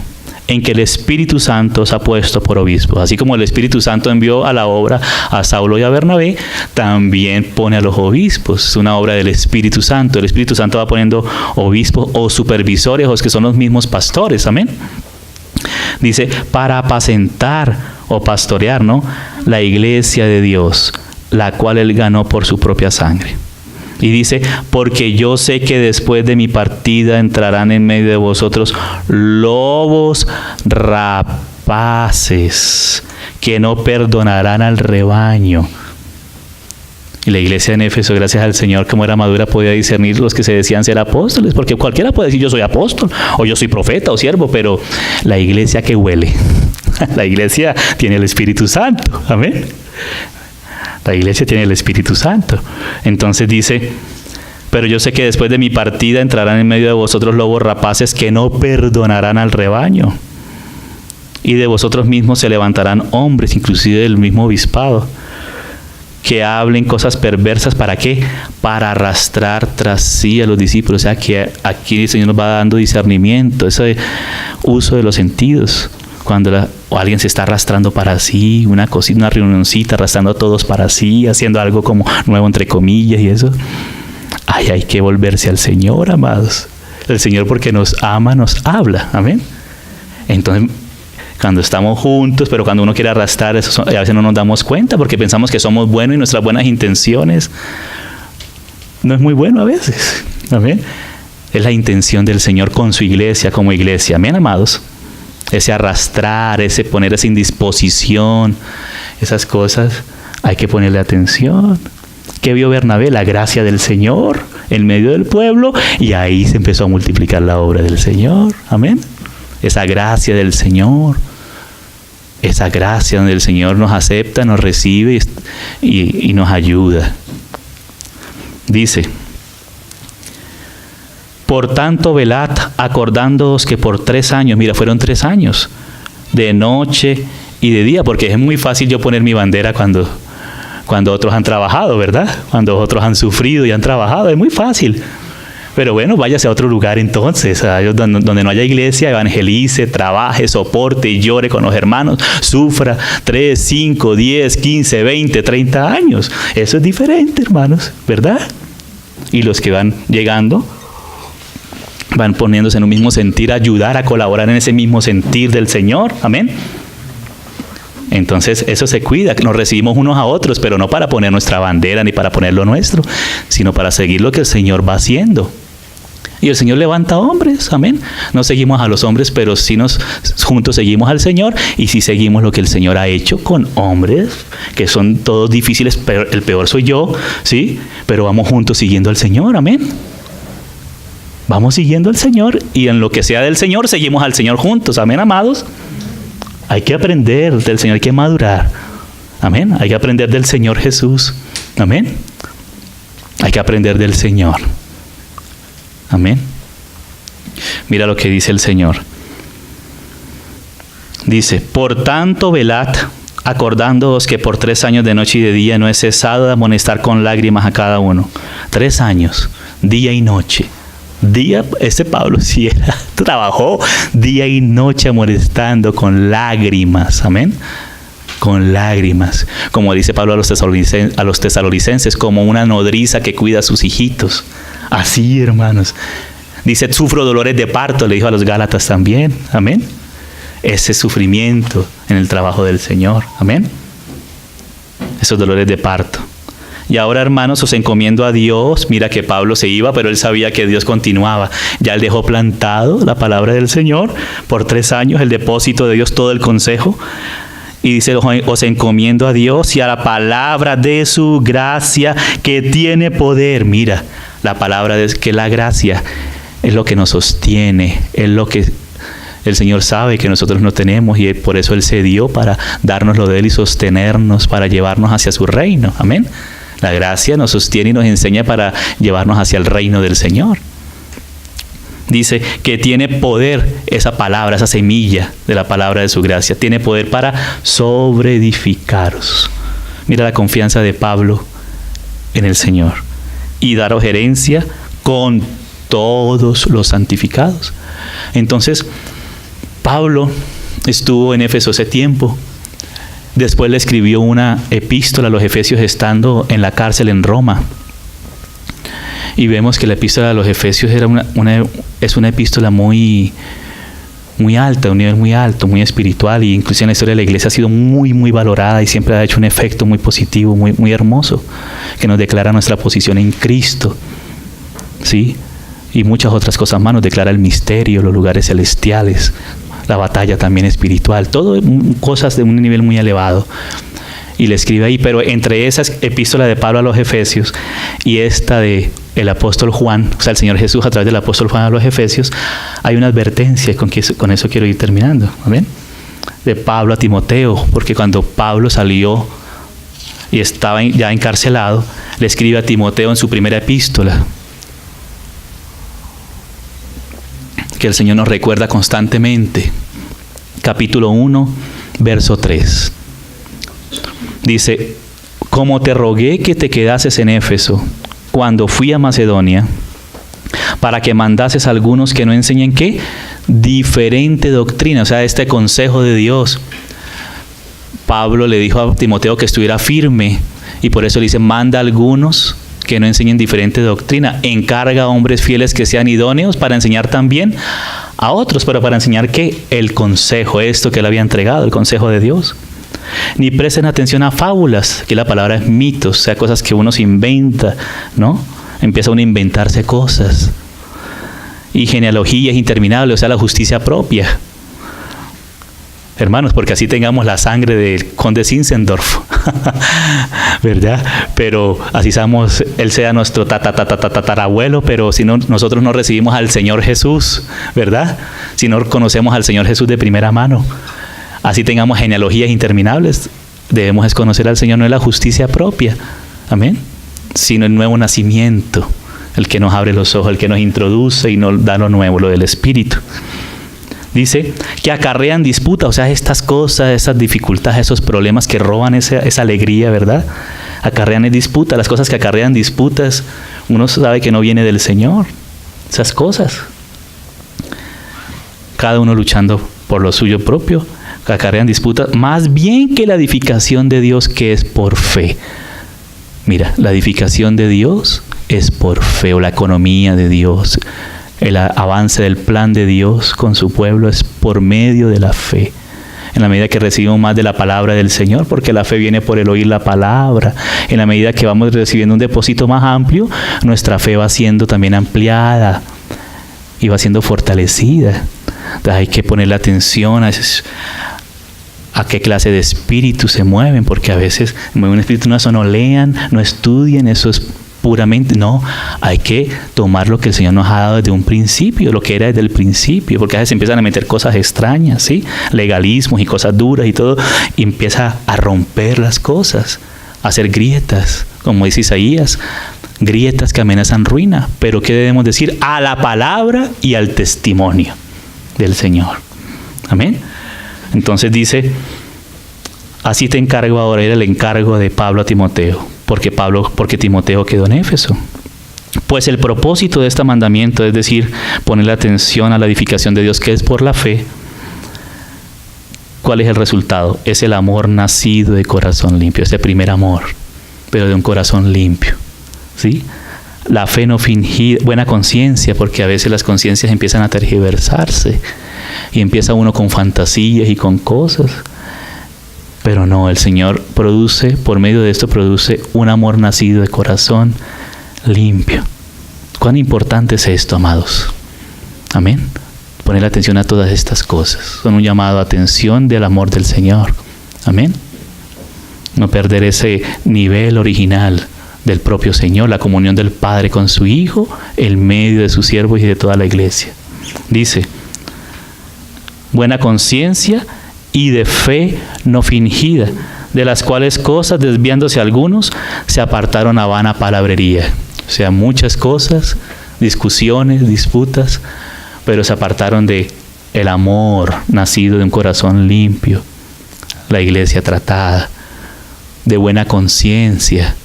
en que el Espíritu Santo os ha puesto por obispos. Así como el Espíritu Santo envió a la obra a Saulo y a Bernabé, también pone a los obispos. Es una obra del Espíritu Santo. El Espíritu Santo va poniendo obispos o supervisores, o los que son los mismos pastores. Amén. Dice, para apacentar o pastorear, ¿no?, la iglesia de Dios, la cual Él ganó por su propia sangre. Y dice, porque yo sé que después de mi partida entrarán en medio de vosotros lobos rapaces que no perdonarán al rebaño. Y la iglesia en Éfeso, gracias al Señor, como era madura, podía discernir los que se decían ser apóstoles, porque cualquiera puede decir yo soy apóstol, o yo soy profeta o siervo, pero la iglesia que huele, la iglesia tiene el Espíritu Santo. Amén. La iglesia tiene el Espíritu Santo. Entonces dice, pero yo sé que después de mi partida entrarán en medio de vosotros lobos rapaces que no perdonarán al rebaño. Y de vosotros mismos se levantarán hombres, inclusive del mismo obispado, que hablen cosas perversas. ¿Para qué? Para arrastrar tras sí a los discípulos. O sea, que aquí el Señor nos va dando discernimiento, ese uso de los sentidos. Cuando alguien se está arrastrando para sí, una cosita, una reunioncita, arrastrando a todos para sí, haciendo algo como nuevo entre comillas y eso. Ay, hay que volverse al Señor, amados. El Señor, porque nos ama, nos habla. Amén. Entonces, cuando estamos juntos, pero cuando uno quiere arrastrar, eso a veces no nos damos cuenta porque pensamos que somos buenos y nuestras buenas intenciones no es muy bueno a veces. Amén. Es la intención del Señor con su iglesia como iglesia. Amén, amados. Ese arrastrar, ese poner esa indisposición, esas cosas, hay que ponerle atención. ¿Qué vio Bernabé? La gracia del Señor en medio del pueblo, y ahí se empezó a multiplicar la obra del Señor. Amén. Esa gracia del Señor, esa gracia donde el Señor nos acepta, nos recibe y nos ayuda. Dice, por tanto, velad, acordándoos que por 3 años, mira, fueron 3 años, de noche y de día, porque es muy fácil yo poner mi bandera cuando otros han trabajado, ¿verdad? Cuando otros han sufrido y han trabajado, es muy fácil. Pero bueno, váyase a otro lugar entonces, donde no haya iglesia, evangelice, trabaje, soporte, llore con los hermanos, sufra 3, 5, 10, 15, 20, 30 años. Eso es diferente, hermanos, ¿verdad? Y los que van llegando van poniéndose en un mismo sentir, ayudar a colaborar en ese mismo sentir del Señor. Amén. Entonces eso se cuida, nos recibimos unos a otros, pero no para poner nuestra bandera ni para poner lo nuestro, sino para seguir lo que el Señor va haciendo. Y el Señor levanta hombres, amén. No seguimos a los hombres, pero sí juntos seguimos al Señor, y sí seguimos lo que el Señor ha hecho con hombres, que son todos difíciles, pero el peor soy yo, ¿sí? Pero vamos juntos siguiendo al Señor, amén. Vamos siguiendo al Señor, y en lo que sea del Señor, seguimos al Señor juntos. Amén, amados. Hay que aprender del Señor, hay que madurar. Amén. Hay que aprender del Señor Jesús. Amén. Hay que aprender del Señor. Amén. Mira lo que dice el Señor. Dice, por tanto, velad, acordándoos que por 3 años de noche y de día no he cesado de amonestar con lágrimas a cada uno. 3 años, día y noche. Pablo sí trabajó día y noche amonestando con lágrimas. Amén. Con lágrimas. Como dice Pablo a los tesalonicenses, como una nodriza que cuida a sus hijitos. Así, hermanos. Dice, sufro dolores de parto, le dijo a los Gálatas también. Amén. Ese sufrimiento en el trabajo del Señor. Amén. Esos dolores de parto. Y ahora, hermanos, os encomiendo a Dios. Mira que Pablo se iba, pero él sabía que Dios continuaba. Ya él dejó plantado la palabra del Señor por 3 años, el depósito de Dios, todo el consejo. Y dice, os encomiendo a Dios y a la palabra de su gracia que tiene poder. Mira, la palabra es que la gracia es lo que nos sostiene, es lo que el Señor sabe que nosotros no tenemos y por eso Él se dio para darnos lo de Él y sostenernos, para llevarnos hacia su reino. Amén. La gracia nos sostiene y nos enseña para llevarnos hacia el reino del Señor. Dice que tiene poder esa palabra, esa semilla de la palabra de su gracia. Tiene poder para sobreedificaros. Mira la confianza de Pablo en el Señor. Y daros herencia con todos los santificados. Entonces, Pablo estuvo en Éfeso ese tiempo. Después le escribió una epístola a los Efesios estando en la cárcel en Roma. Y vemos que la epístola a los Efesios es una epístola muy alta, un nivel muy alto, muy espiritual, y incluso en la historia de la iglesia ha sido muy valorada y siempre ha hecho un efecto muy positivo, muy hermoso, que nos declara nuestra posición en Cristo, ¿sí? Y muchas otras cosas más, nos declara el misterio, los lugares celestiales, la batalla también espiritual, todo cosas de un nivel muy elevado. Y le escribe ahí, pero entre esas epístolas de Pablo a los Efesios y esta de el apóstol Juan, o sea, el Señor Jesús a través del apóstol Juan a los Efesios, hay una advertencia, y con eso quiero ir terminando, ¿amén? De Pablo a Timoteo, porque cuando Pablo salió y estaba ya encarcelado, le escribe a Timoteo en su primera epístola, que el Señor nos recuerda constantemente. Capítulo 1, verso 3. Dice: como te rogué que te quedases en Éfeso cuando fui a Macedonia, para que mandases a algunos que no enseñen ¿qué? Diferente doctrina, o sea, este consejo de Dios. Pablo le dijo a Timoteo que estuviera firme, y por eso le dice: manda a algunos que no enseñen diferente doctrina, encarga a hombres fieles que sean idóneos para enseñar también a otros, pero para enseñar ¿qué? El consejo, esto que él había entregado, el consejo de Dios. Ni presten atención a fábulas, que la palabra es mitos, o sea, cosas que uno se inventa, ¿no? Empieza uno a inventarse cosas. Y genealogías interminables, o sea, la justicia propia. Hermanos, porque así tengamos la sangre del conde Zinzendorf, ¿verdad? Pero así sabemos, él sea nuestro tatarabuelo, pero si no, nosotros no recibimos al Señor Jesús, ¿verdad? Si no conocemos al Señor Jesús de primera mano. Así tengamos genealogías interminables, debemos conocer al Señor, no es la justicia propia, amén, sino el nuevo nacimiento, el que nos abre los ojos, el que nos introduce y nos da lo nuevo, lo del Espíritu. Dice que acarrean disputa, o sea, estas cosas, esas dificultades, esos problemas que roban esa alegría, ¿verdad? Acarrean disputa, las cosas que acarrean disputas, uno sabe que no viene del Señor, esas cosas. Cada uno luchando por lo suyo propio, que acarrean disputas, más bien que la edificación de Dios que es por fe. Mira, la edificación de Dios es por fe, o la economía de Dios, el avance del plan de Dios con su pueblo es por medio de la fe. En la medida que recibimos más de la palabra del Señor, porque la fe viene por el oír la palabra. En la medida que vamos recibiendo un depósito más amplio, nuestra fe va siendo también ampliada y va siendo fortalecida. Entonces hay que ponerle atención a qué clase de espíritus se mueven, porque a veces mueve un espíritu, no, eso no lean, no estudien, eso es puramente, no, hay que tomar lo que el Señor nos ha dado desde un principio, lo que era desde el principio, porque a veces empiezan a meter cosas extrañas, ¿sí? Legalismos y cosas duras y todo, y empieza a romper las cosas, a hacer grietas, como dice Isaías, grietas que amenazan ruina. Pero ¿qué debemos decir? A la palabra y al testimonio del Señor. Amén. Entonces dice: así te encargo ahora, era el encargo de Pablo a Timoteo, porque Timoteo quedó en Éfeso. Pues el propósito de este mandamiento, es decir, ponerle atención a la edificación de Dios que es por la fe. ¿Cuál es el resultado? Es el amor nacido de corazón limpio, ese primer amor, pero de un corazón limpio, ¿sí? La fe no fingida, buena conciencia, porque a veces las conciencias empiezan a tergiversarse y empieza uno con fantasías y con cosas. Pero no, el Señor produce, por medio de esto produce un amor nacido de corazón limpio. ¿Cuán importante es esto, amados? Amén. Poner atención a todas estas cosas. Son un llamado a atención del amor del Señor. Amén. No perder ese nivel original del propio Señor, la comunión del Padre con su Hijo, el medio de sus siervos y de toda la iglesia. Dice, buena conciencia y de fe no fingida, de las cuales cosas, desviándose algunos, se apartaron a vana palabrería. O sea, muchas cosas, discusiones, disputas, pero se apartaron de el amor nacido de un corazón limpio, la iglesia tratada, de buena conciencia.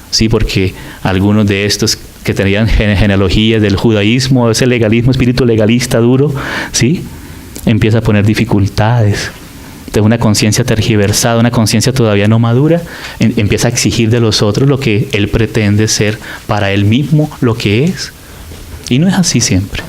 Sí, porque algunos de estos que tenían genealogías del judaísmo, ese legalismo, espíritu legalista duro, ¿sí?, empieza a poner dificultades. De una conciencia tergiversada, una conciencia todavía no madura, empieza a exigir de los otros lo que él pretende ser para él mismo, lo que es. Y no es así siempre.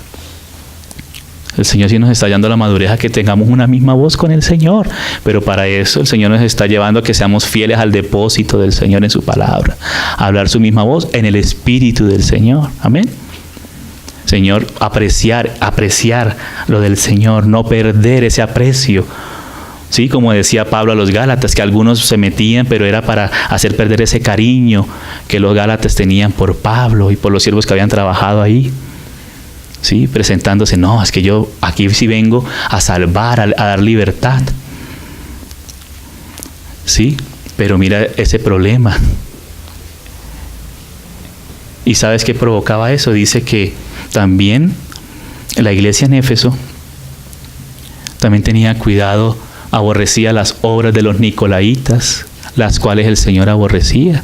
El Señor sí nos está dando la madurez a que tengamos una misma voz con el Señor, pero para eso el Señor nos está llevando a que seamos fieles al depósito del Señor en su palabra, a hablar su misma voz en el Espíritu del Señor. Amén. Señor, apreciar lo del Señor, no perder ese aprecio. Sí, como decía Pablo a los Gálatas, que algunos se metían, pero era para hacer perder ese cariño que los Gálatas tenían por Pablo y por los siervos que habían trabajado ahí. Sí, presentándose, no, es que yo aquí sí vengo a salvar, a dar libertad. Sí, pero mira ese problema. ¿Y sabes qué provocaba eso? Dice que también la iglesia en Éfeso también tenía cuidado, aborrecía las obras de los nicolaitas, las cuales el Señor aborrecía.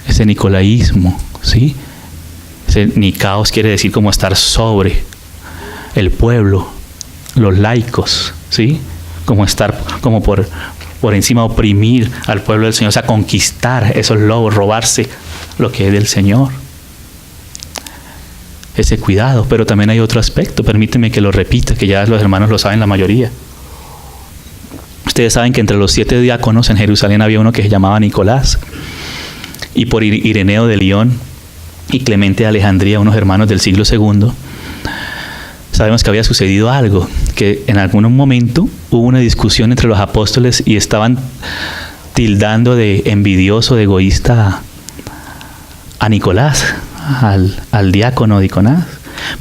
Ese nicolaísmo, ¿sí? Ese Nikaos quiere decir como estar sobre el pueblo, los laicos, ¿sí? Como estar como por encima, oprimir al pueblo del Señor, o sea, conquistar esos lobos, robarse lo que es del Señor. Ese cuidado, pero también hay otro aspecto, permíteme que lo repita, que ya los hermanos lo saben la mayoría. Ustedes saben que entre los 7 diáconos en Jerusalén había uno que se llamaba Nicolás, y por Ireneo de Lyon y Clemente de Alejandría, unos hermanos del siglo II, sabemos que había sucedido algo, que en algún momento hubo una discusión entre los apóstoles y estaban tildando de envidioso, de egoísta a Nicolás, al diácono Nicolás.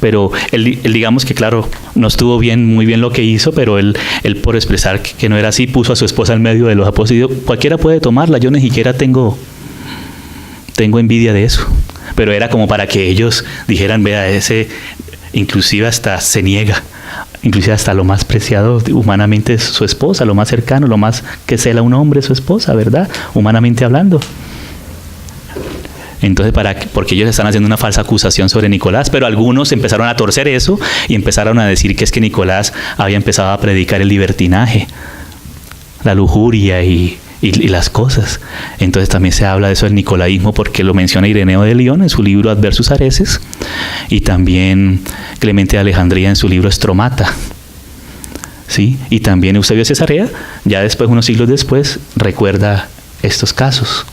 Pero él digamos que claro, no estuvo muy bien lo que hizo, pero él por expresar que no era así, puso a su esposa en medio de los apóstoles y dijo, cualquiera puede tomarla, yo ni siquiera tengo envidia de eso. Pero era como para que ellos dijeran, vea, ese inclusive hasta se niega, inclusive hasta lo más preciado humanamente es su esposa, lo más cercano, lo más que cela un hombre es su esposa, ¿verdad? Humanamente hablando. Entonces, porque ellos están haciendo una falsa acusación sobre Nicolás, pero algunos empezaron a torcer eso y empezaron a decir que es que Nicolás había empezado a predicar el libertinaje, la lujuria y las cosas. Entonces también se habla de eso del nicolaísmo, porque lo menciona Ireneo de Lyon en su libro Adversus Areces y también Clemente de Alejandría en su libro Estromata. ¿Sí? Y también Eusebio de Cesarea, ya después, unos siglos después, recuerda estos casos,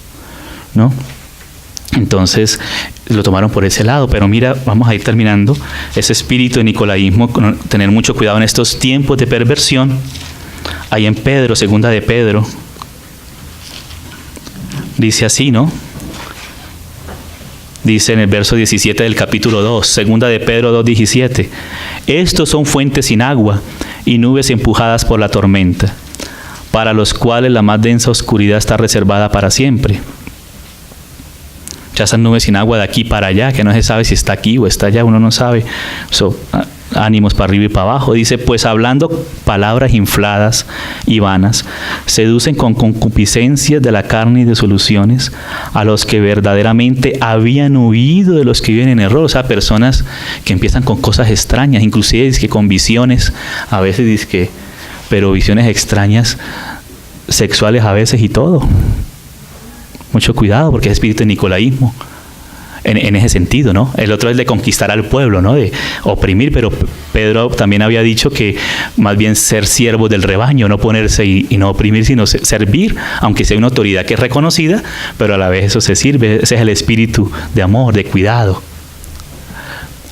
¿no? Entonces lo tomaron por ese lado, pero mira, vamos a ir terminando. Ese espíritu de nicolaísmo, tener mucho cuidado en estos tiempos de perversión. Ahí en Pedro, segunda de Pedro, dice así, ¿no? Dice en el verso 17 del capítulo 2, segunda de Pedro 2:17, estos son fuentes sin agua y nubes empujadas por la tormenta, para los cuales la más densa oscuridad está reservada para siempre. Ya esas nubes sin agua de aquí para allá, que no se sabe si está aquí o está allá, uno no sabe. Ánimos para arriba y para abajo. Dice, pues hablando palabras infladas y vanas, seducen con concupiscencias de la carne y de soluciones a los que verdaderamente habían huido de los que viven en error. O sea, personas que empiezan con cosas extrañas, inclusive dizque con visiones, a veces dizque, pero visiones extrañas, sexuales a veces y todo. Mucho cuidado, porque es espíritu de nicolaísmo. En ese sentido, ¿no? El otro es de conquistar al pueblo, ¿no? De oprimir, pero Pedro también había dicho que más bien ser siervos del rebaño, no ponerse y no oprimir, sino servir, aunque sea una autoridad que es reconocida, pero a la vez eso se sirve, ese es el espíritu de amor, de cuidado.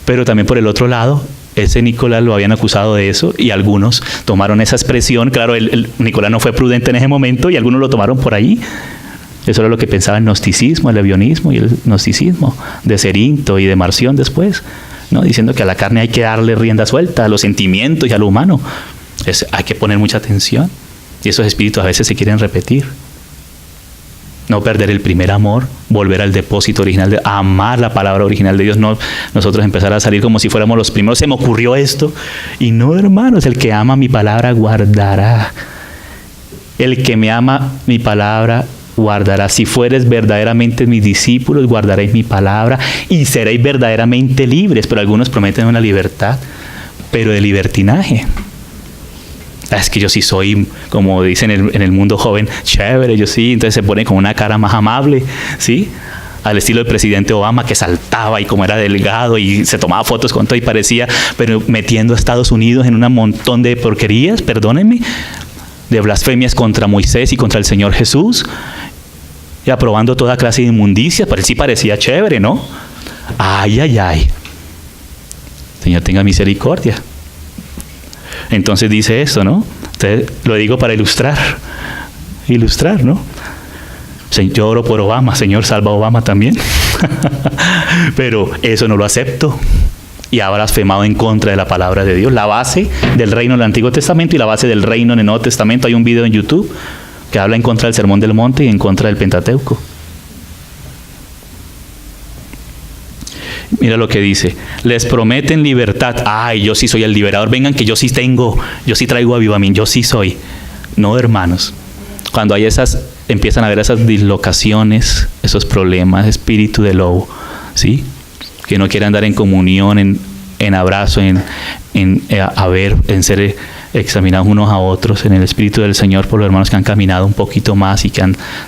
Pero también por el otro lado, ese Nicolás lo habían acusado de eso y algunos tomaron esa expresión, claro, Nicolás no fue prudente en ese momento y algunos lo tomaron por ahí. Eso era lo que pensaba el gnosticismo, el ebionismo y el gnosticismo, de Cerinto y de Marción después, ¿no? Diciendo que a la carne hay que darle rienda suelta, a los sentimientos y a lo humano. Hay que poner mucha atención. Y esos espíritus a veces se quieren repetir. No perder el primer amor, volver al depósito original, de amar la palabra original de Dios, no nosotros empezar a salir como si fuéramos los primeros. Se me ocurrió esto. Y no, hermanos, el que ama mi palabra guardará. El que me ama mi palabra guardará. Si fueres verdaderamente mis discípulos, guardaréis mi palabra y seréis verdaderamente libres. Pero algunos prometen una libertad, pero de libertinaje. Es que yo sí soy, como dicen en el mundo joven, chévere, yo sí. Entonces se pone con una cara más amable, ¿sí? Al estilo del presidente Obama, que saltaba y como era delgado y se tomaba fotos con todo y parecía, pero metiendo a Estados Unidos en un montón de porquerías, perdónenme, de blasfemias contra Moisés y contra el Señor Jesús, y aprobando toda clase de inmundicias. Pero sí parecía chévere, ¿no? Ay, ay, ay. Señor, tenga misericordia. Entonces dice esto, ¿no? Entonces, lo digo para ilustrar, ¿no? Yo oro por Obama, Señor, salva a Obama también. Pero eso no lo acepto. Y ha blasfemado en contra de la palabra de Dios. La base del reino en el Antiguo Testamento y la base del reino en el Nuevo Testamento. Hay un video en YouTube que habla en contra del Sermón del Monte y en contra del Pentateuco. Mira lo que dice. Les prometen libertad. Ay, yo sí soy el liberador. Vengan que yo sí traigo avivamiento. Yo sí soy. No, hermanos. Cuando hay empiezan a haber esas dislocaciones, esos problemas, espíritu de lobo, ¿sí? Que no quiere andar en comunión, en abrazo, en ser examinados unos a otros en el Espíritu del Señor por los hermanos que han caminado un poquito más y que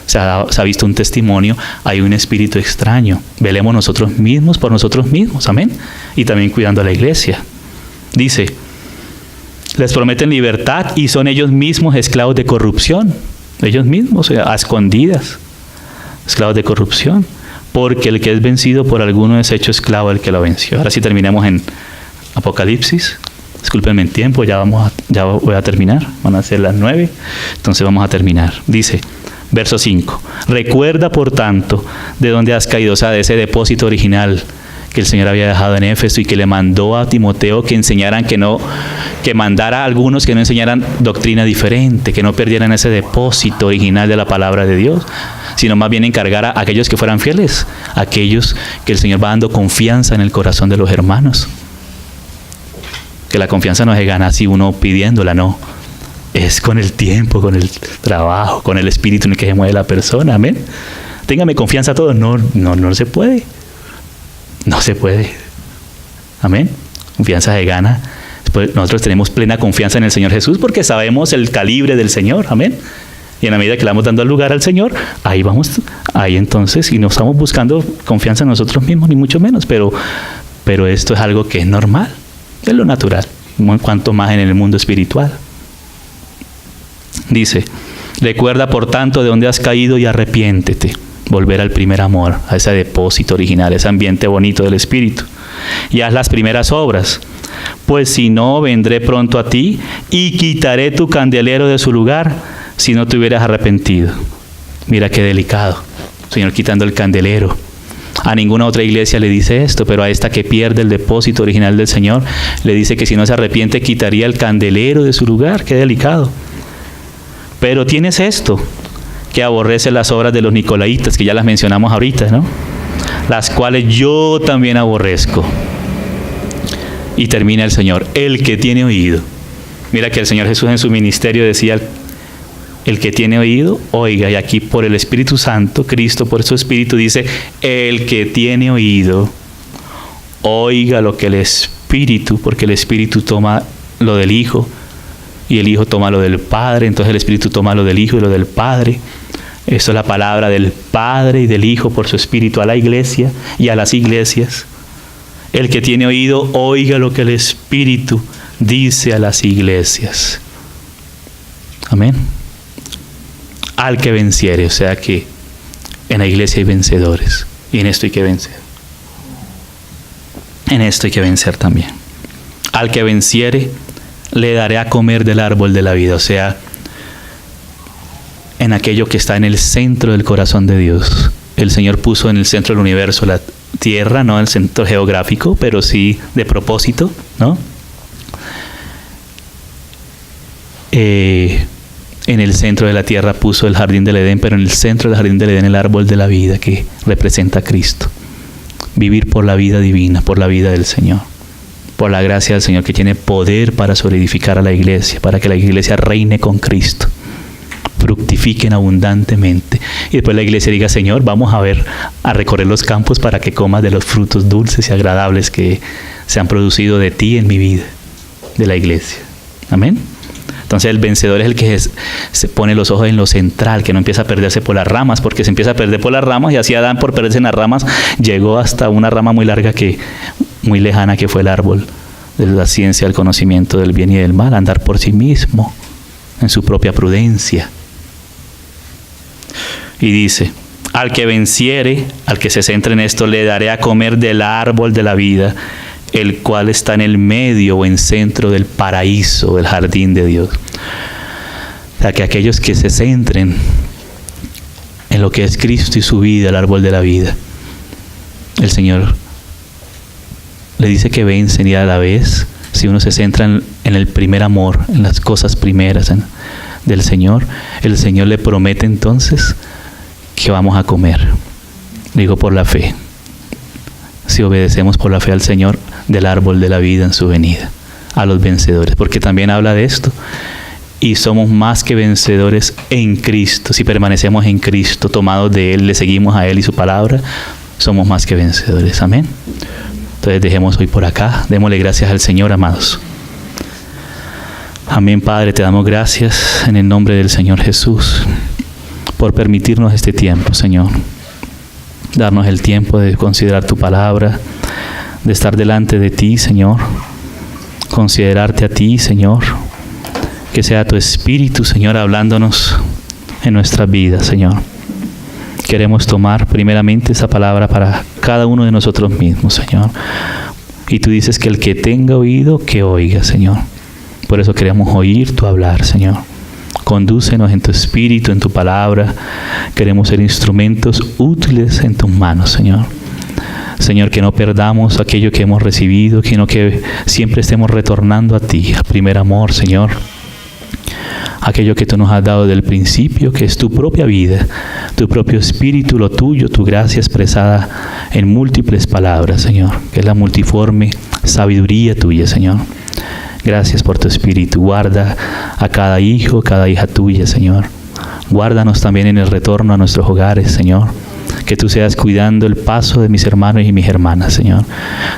se ha visto un testimonio. Hay un espíritu extraño. Velemos nosotros mismos por nosotros mismos, amén. Y también cuidando a la iglesia. Dice, les prometen libertad y son ellos mismos esclavos de corrupción. Ellos mismos, a escondidas, esclavos de corrupción. Porque el que es vencido por alguno es hecho esclavo del que lo venció. Ahora sí terminemos en Apocalipsis. Discúlpenme en tiempo, ya voy a terminar. Van a ser las 9, entonces vamos a terminar. Dice, verso 5. Recuerda, por tanto, de dónde has caído, o sea, de ese depósito original que el Señor había dejado en Éfeso y que le mandó a Timoteo que enseñaran que mandara a algunos que no enseñaran doctrina diferente, que no perdieran ese depósito original de la palabra de Dios, sino más bien encargar a aquellos que fueran fieles, aquellos que el Señor va dando confianza en el corazón de los hermanos. Que la confianza no se gana así uno pidiéndola, no. Es con el tiempo, con el trabajo, con el espíritu en el que se mueve la persona, amén. Téngame confianza a todos. No se puede. No se puede. Amén. Confianza se gana. Después nosotros tenemos plena confianza en el Señor Jesús porque sabemos el calibre del Señor, amén. Y en la medida que le vamos dando lugar al Señor, ahí entonces, y no estamos buscando confianza en nosotros mismos, ni mucho menos, pero esto es algo que es normal, es lo natural, cuanto más en el mundo espiritual. Dice, recuerda por tanto de dónde has caído y arrepiéntete. Volver al primer amor, a ese depósito original, ese ambiente bonito del Espíritu. Y haz las primeras obras. Pues si no, vendré pronto a ti y quitaré tu candelero de su lugar si no te hubieras arrepentido. Mira qué delicado. Señor quitando el candelero. A ninguna otra iglesia le dice esto, pero a esta que pierde el depósito original del Señor, le dice que si no se arrepiente, quitaría el candelero de su lugar. Qué delicado. Pero tienes esto, que aborrece las obras de los nicolaitas, que ya las mencionamos ahorita, ¿no? Las cuales yo también aborrezco. Y termina el Señor, el que tiene oído. Mira que el Señor Jesús en su ministerio decía, el que tiene oído, oiga. Y aquí por el Espíritu Santo, Cristo por su Espíritu dice, el que tiene oído, oiga lo que el Espíritu, porque el Espíritu toma lo del Hijo, y el Hijo toma lo del Padre, entonces el Espíritu toma lo del Hijo y lo del Padre. Esto es la palabra del Padre y del Hijo por su Espíritu a la iglesia y a las iglesias. El que tiene oído, oiga lo que el Espíritu dice a las iglesias. Amén. Al que venciere, o sea que en la iglesia hay vencedores y en esto hay que vencer. En esto hay que vencer también. Al que venciere, le daré a comer del árbol de la vida. O sea, en aquello que está en el centro del corazón de Dios. El Señor puso en el centro del universo la tierra, no el centro geográfico, pero sí de propósito, ¿no? En el centro de la tierra puso el jardín del Edén, pero en el centro del jardín del Edén el árbol de la vida que representa a Cristo. Vivir por la vida divina, por la vida del Señor, por la gracia del Señor que tiene poder para solidificar a la iglesia, para que la iglesia reine con Cristo, fructifiquen abundantemente. Y después la iglesia diga: Señor, vamos a recorrer los campos para que comas de los frutos dulces y agradables que se han producido de ti en mi vida, de la iglesia. Amén. Entonces el vencedor es el que se pone los ojos en lo central, que no empieza a perderse por las ramas, porque se empieza a perder por las ramas, y así Adán, por perderse en las ramas, llegó hasta una rama muy larga, muy lejana, que fue el árbol de la ciencia, del conocimiento del bien y del mal, andar por sí mismo, en su propia prudencia. Y dice: al que venciere, al que se centre en esto, le daré a comer del árbol de la vida, el cual está en el medio o en centro del paraíso, del jardín de Dios. O sea, que aquellos que se centren en lo que es Cristo y su vida, el árbol de la vida, el Señor le dice que vencen, y a la vez, si uno se centra en el primer amor, en las cosas primeras del Señor, el Señor le promete entonces que vamos a comer. Digo, por la fe. Si obedecemos por la fe al Señor, del árbol de la vida en su venida, a los vencedores, porque también habla de esto. Y somos más que vencedores en Cristo. Si permanecemos en Cristo, tomados de Él, le seguimos a Él y su palabra, somos más que vencedores. Amén. Entonces dejemos hoy por acá. Démosle gracias al Señor, amados. Amén, Padre, te damos gracias en el nombre del Señor Jesús por permitirnos este tiempo, Señor. Darnos el tiempo de considerar tu palabra, de estar delante de ti, Señor. Considerarte a ti, Señor. Que sea tu Espíritu, Señor, hablándonos en nuestras vidas, Señor. Queremos tomar primeramente esa palabra para cada uno de nosotros mismos, Señor. Y tú dices que el que tenga oído, que oiga, Señor. Por eso queremos oír tu hablar, Señor. Condúcenos en tu Espíritu, en tu palabra. Queremos ser instrumentos útiles en tus manos, Señor. Señor, que no perdamos aquello que hemos recibido, sino que siempre estemos retornando a ti, al primer amor, Señor. Aquello que tú nos has dado del principio, que es tu propia vida, tu propio espíritu, lo tuyo, tu gracia expresada en múltiples palabras, Señor, que es la multiforme sabiduría tuya, Señor. Gracias por tu Espíritu. Guarda a cada hijo, cada hija tuya, Señor. Guárdanos también en el retorno a nuestros hogares, Señor. Que tú seas cuidando el paso de mis hermanos y mis hermanas, Señor.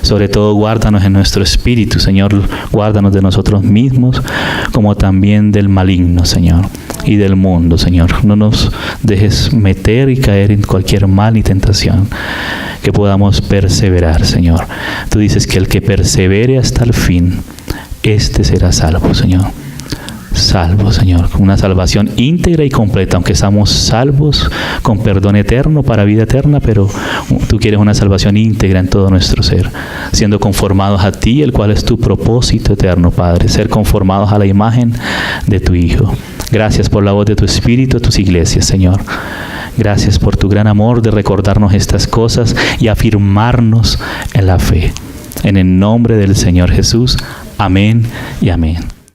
Sobre todo, guárdanos en nuestro espíritu, Señor. Guárdanos de nosotros mismos, como también del maligno, Señor, y del mundo, Señor. No nos dejes meter y caer en cualquier mal y tentación. Que podamos perseverar, Señor. Tú dices que el que persevere hasta el fin, este será salvo, Señor. Salvo, Señor, una salvación íntegra y completa, aunque estamos salvos con perdón eterno para vida eterna, pero tú quieres una salvación íntegra en todo nuestro ser, siendo conformados a ti, el cual es tu propósito eterno, Padre, ser conformados a la imagen de tu Hijo. Gracias por la voz de tu Espíritu a tus iglesias, Señor. Gracias por tu gran amor de recordarnos estas cosas y afirmarnos en la fe. En el nombre del Señor Jesús. Amén y amén.